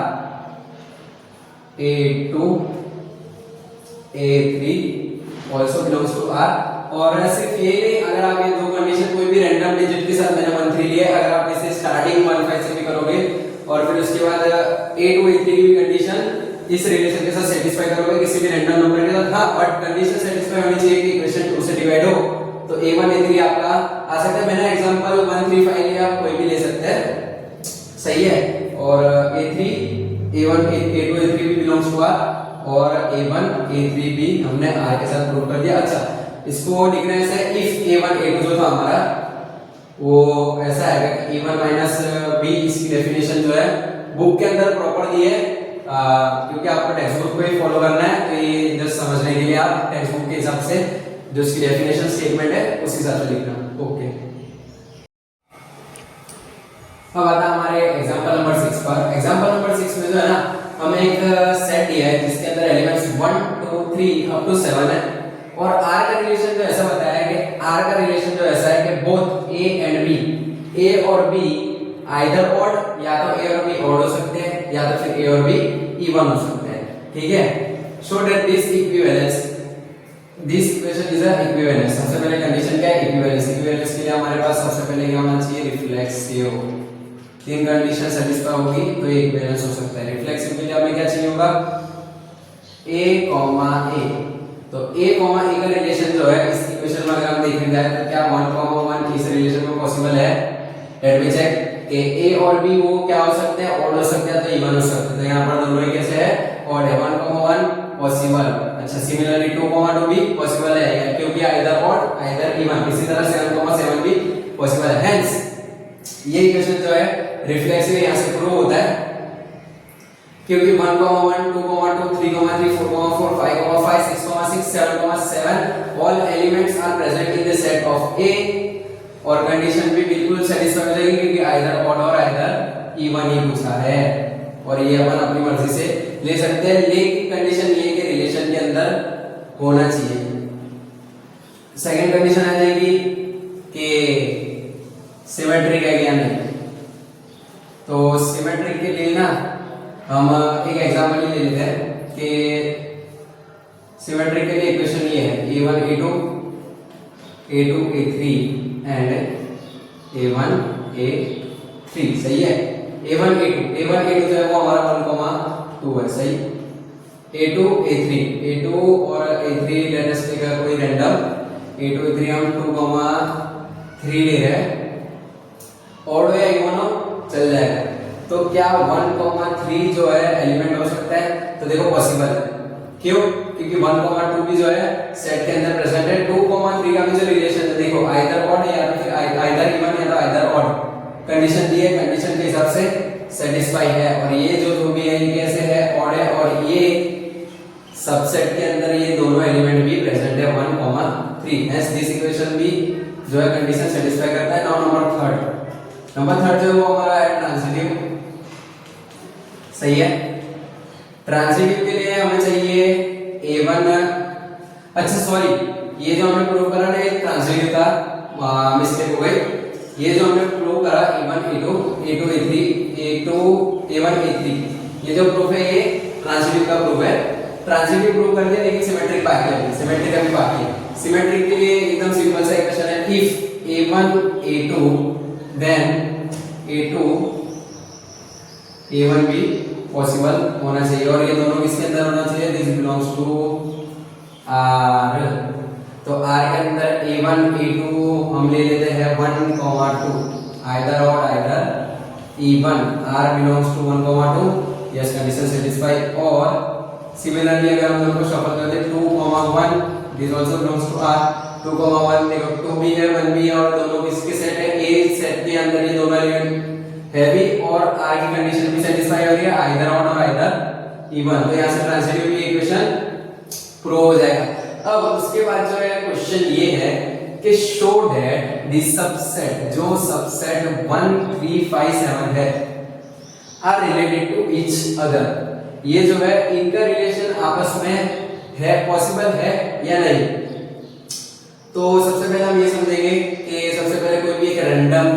a2 A3 also belongs to R। और सिर्फ ये नहीं, अगर आप ये दो कंडीशन कोई भी रैंडम डिजिट के साथ मैंने 1 3 लिया है, अगर आप इसे स्टार्टिंग 1 5 से भी करोगे और फिर उसके बाद A2 A3 की भी कंडीशन इस रिलेशन के साथ सेटिस्फाई करोगे किसी भी रैंडम नंबर के साथ। हाँ, बट कंडीशन सेटिस्फाई होनी चाहिए कि इक्वेशन 2 से डिवाइड हो, तो A1 A3 आपका आ सकता है। मैंने एग्जांपल 1 3 5 लिया, आप कोई भी ले सकते हैं, सही है। और A3 A1 A2 A3 भी बिलोंग्स टू R और A1 A3 भी हमने R के साथ प्रूव कर दिया। अच्छा, इसको लिखना है इफ A1 A2 जो था हमारा वो ऐसा है कि A1 माइनस B, इसकी डेफिनेशन जो है बुक के अंदर प्रॉपर दी है, क्योंकि आपको टेक्स्ट बुक को ही फॉलो करना है, तो ये जस्ट समझने के लिए आप टेक्स्ट बुक के हिसाब से जो इसकी डेफिनेशन स्टेटमेंट है उस हिसाब से लिखना। ओके, अब आता है हमारे एग्जांपल नंबर 6 पर। एग्जांपल नंबर 6 में जो है ना, हमें एक सेट दिया है जिसके अंदर एलिमेंट्स 1 2 3 अप टू 7 है, और R का रिलेशन जो ऐसा बताया है कि R का रिलेशन जो ऐसा है कि both A and B, A और B आइदर ऑड, या तो A और B ऑड हो सकते हैं या तो फिर A और B इवन हो सकते हैं, ठीक है। So that this equivalence, this equation is a equivalence. सबसे पहले कंडीशन क्या है? इक्विवेलेंस। इक्विवेलेंस के लिए हमारे पास सबसे पहले क्या होना चाहिए? रिफ्लेक्सिव। तीन कंडीशन सेटिस्फाई होगी तो ये इक्विवेलेंस हो सकता है। रिफ्लेक्सिव के लिए हमें क्या चाहिए होगा? A, A। तो A, A का रिलेशन जो है इस इक्वेशन में अगर हम देखने जाए तो क्या 1, 1 इस रिलेशन में पॉसिबल है? लेट मी चेक कि A और B वो क्या हो सकते हैं? ऑड हो सकते हैं, तो इवन हो सकते हैं। तो यहाँ पर दोनों ही कैसे है? ऑड है। 1, 1 पॉसिबल। अच्छा, सिमिलरली 2, 2 भी पॉसिबल है, क्योंकि आइदर ऑड आइदर इवन। इसी तरह 7, 7 भी पॉसिबल है। हेंस ये इक्वेशन जो है रिफ्लेक्सिव यहाँ से प्रूव होता है, क्योंकि 1, 1 2, 2 3, 3 4, 4 5, 5 6, 6 7, 7 all elements are present in the set of A, और कंडीशन भी बिल्कुल सेटिस्फाई हो जाएगी क्योंकि आइदर ऑड और आइदर इवन ही पूछा है, और ये अपन अपनी मर्जी से ले सकते हैं, लेकिन कंडीशन ये कि रिलेशन के अंदर होना चाहिए। सेकंड कंडीशन आ जाएगी कि सिमेट्रिक है या नहीं। तो सिमेट्रिक के लिए ना हम एक एग्जांपल ले लेते हैं कि सिमेट्रिक के लिए इक्वेशन ये है A1 A2 A2 A3 and A1 A3, सही है। A1 A2 जो है वो हमारा 1, 2 है, सही। A2 A3 और A3 लेट अस टेक कोई रैंडम A2 A3 हम 2, 3 ले रहे हैं, और या इवन चल जाएगा। तो क्या 1, 3 जो है एलिमेंट हो सकता है? तो देखो पॉसिबल है। क्यों? क्योंकि 1, 2 भी जो है सेट के अंदर प्रेजेंट है। 2, 3 का भी जो रिलेशन है देखो आइदर ऑड या फिर आइदर इवन या तो आइदर ऑड, कंडीशन दी है, कंडीशन के हिसाब से सेटिस्फाई है। और ये जो भी है ये कैसे है? ऑड है, और ये सबसेट के अंदर ये दोनों एलिमेंट भी प्रेजेंट है 1, 3। हेंस दिस इक्वेशन भी जो है कंडीशन सेटिस्फाई करता है। नाउ नंबर थर्ड जो वो हमारा है ट्रांजिटिव, सही है। ट्रांजिटिव के लिए हमें चाहिए A1, अच्छा सॉरी, ये जो हमने प्रूव करा ना ये ट्रांजिटिव का मिस्टेक हो गई। ये जो हमने प्रूव करा A1 A2 A3 A1 A3, ये जो प्रूफ है ये ट्रांजिटिव का प्रूफ है। ट्रांजिटिव प्रूव कर दिया, लेकिन सिमेट्रिक बाकी है, सिमेट्रिक अभी बाकी है। सिमेट्रिक के लिए एकदम सिंपल सा इक्वेशन है, if A1 A2 then A2 A1 भी पॉसिबल होना चाहिए, और ये दोनों किसके अंदर होना चाहिए? This belongs to R। तो R के अंदर A1 A2 हम ले लेते हैं 1, 2 either odd either even. R belongs to 1, 2, yes condition satisfy. और सिमिलरली अगर हम दोनों को शफल करते हैं 2, 1 this also belongs to R। 2, 1 देखो 2 भी है 1 भी है, और दोनों किसके सेट है? A सेट के अंदर ये दोनों एलिमेंट है भी, और R की कंडीशन भी सेटिस्फाई हो रही है आइदर ऑड और आइदर इवन। तो यहाँ से ट्रांजिटिव की इक्वेशन प्रूव हो जाएगा। अब उसके बाद जो है क्वेश्चन ये है कि शो दैट दिस सबसेट, जो सबसेट 1, 3, 5, 7 है, are related to each other. ये जो है इनका रिलेशन आपस में है, पॉसिबल है या नहीं। तो सबसे पहले हम ये समझेंगे कि सबसे पहले कोई भी एक रैंडम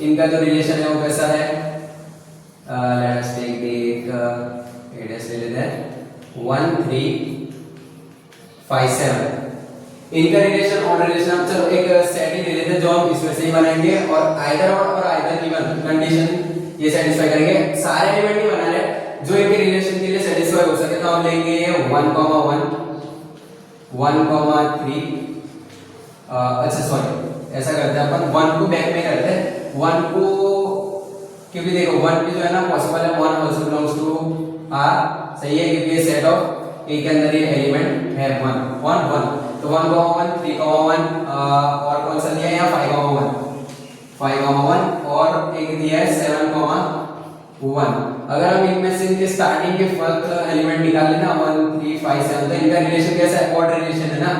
इनका जो रिलेशन है वो कैसा है। लेट अस टेक एक एड्रेस ले लेते हैं 1, 3 5 7। इनका रिलेशन और रिलेशन, चलो एक सेट ही ले लेते हैं जो हम इसमें से ही बनाएंगे, और आइदर और आइदर इवन कंडीशन ये सेटिस्फाई करेंगे। सारे एलिमेंट ही बना रहे जो इनके रिलेशन के लिए सेटिस्फाई हो सके, तो हम लेंगे 1 1 3। अच्छा सॉरी, ऐसा करते हैं अपन 1 को बैक में करते हैं 1 को, क्योंकि देखो 1 पे जो है ना पॉसिबल है 1 आल्सो बिलोंग्स टू R, सही है, क्योंकि ये सेट ऑफ ए के अंदर ये एलिमेंट है 1 1 1, तो 1 1 3 1 और कौन सा दिया है यहाँ 5 1 और एक दिया है 7 1। अगर हम इनमें से इनके स्टार्टिंग के फर्स्ट एलिमेंट निकाल लेना 1 3 5 7, तो इनका रिलेशन कैसा है, ऑड रिलेशन है ना।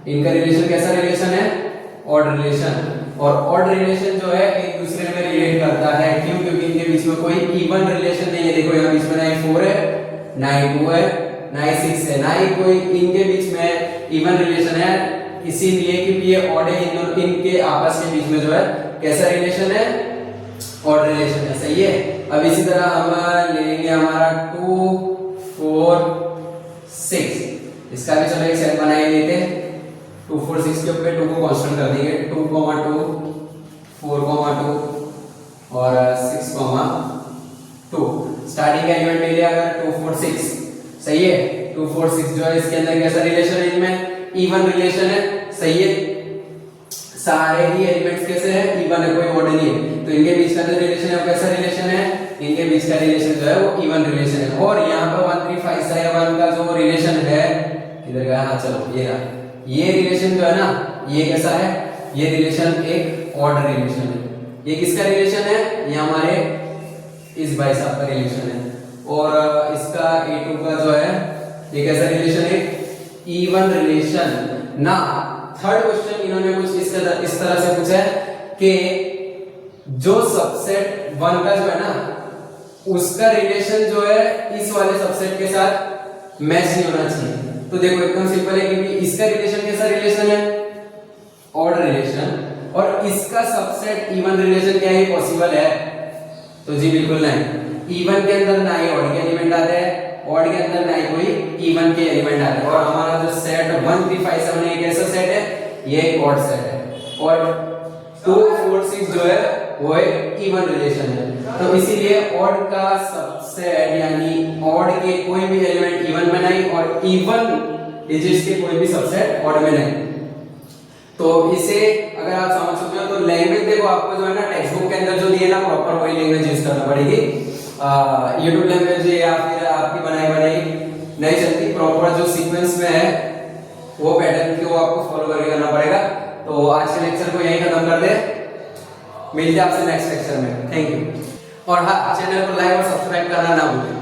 इनका रिलेशन कैसा रिलेशन है, ऑड रिलेशन। और ऑड रिलेशन जो है एक दूसरे में रिलेट करता है, क्यों, क्योंकि इनके बीच में कोई इवन रिलेशन नहीं है। देखो यहाँ बीच में ना 4 है ना 2 है ना 6 है, ना ही कोई इनके बीच में इवन रिलेशन है, इसीलिए क्योंकि ये ऑड है, इनके आपस के बीच में जो है कैसा रिलेशन है, ऑड रिलेशन है, सही है। अब इसी तरह हम ले लेंगे हमारा 2 4 6, इसका भी चलो एक सेट बना ही लेते हैं। 2 4 6 के ऊपर 2 को कांस्टेंट कर देंगे, 2 2 4 2 और 6 2। स्टार्टिंग एलिमेंट ले लिया अगर 2 4 6, सही है। 2 4 6 जो है इसके अंदर कैसा रिलेशन है, इनमें इवन रिलेशन है, सही है। सारे ही एलिमेंट्स कैसे हैं, इवन है, कोई ऑड नहीं है, तो इनके बीच का जो रिलेशन है वो कैसा रिलेशन है, इनके बीच का रिलेशन जो है वो इवन रिलेशन है। और यहाँ पर 1 3 5 7 का जो रिलेशन है, किधर गया, हाँ चलो ये रहा, ये रिलेशन जो है ना ये कैसा है, ये रिलेशन एक ऑड रिलेशन है। ये किसका रिलेशन है, ये हमारे इस भाई साहब का रिलेशन है। और इसका A2 का जो है ये कैसा रिलेशन है, इवन रिलेशन ना। थर्ड क्वेश्चन इन्होंने कुछ इस तरह से पूछा है कि जो सबसेट 1 का जो है ना उसका रिलेशन जो है इस वाले सबसेट के साथ मैच नहीं होना चाहिए। तो देखो एकदम सिंपल है, क्योंकि इसका रिलेशन कैसा रिलेशन है, ऑड रिलेशन, और इसका सबसेट इवन रिलेशन क्या है, पॉसिबल है, तो जी बिल्कुल नहीं। इवन के अंदर ना ही ऑड के एलिमेंट आते हैं, ऑड के अंदर ना ही कोई इवन के एलिमेंट आते हैं। और हमारा जो सेट 1 3 5 7 है, कैसा सेट है, ये एक ऑड सेट है, और 2 4 6 जो है वो एक इवन रिलेशन है। तो इसीलिए ऑड का सबसेट यानी ऑड के कोई भी एलिमेंट इवन में नहीं, और इवन डिजिट्स के कोई भी सबसेट ऑड में नहीं। तो इसे अगर आप समझ सकते हो, तो लैंग्वेज देखो आपको जो है ना टेक्स्ट बुक के अंदर जो दिए ना प्रॉपर वही लैंग्वेज यूज करना पड़ेगी। यूट्यूब लैंग्वेज या फिर आपकी बनाई नहीं चलती, प्रॉपर जो सीक्वेंस में है वो पैटर्न को आपको फॉलो करके करना पड़ेगा। तो आज के लेक्चर को यहीं खत्म कर दे, मिलते हैं आपसे नेक्स्ट लेक्चर में। Thank you. और हाँ, चैनल को लाइक और सब्सक्राइब करना ना भूलें।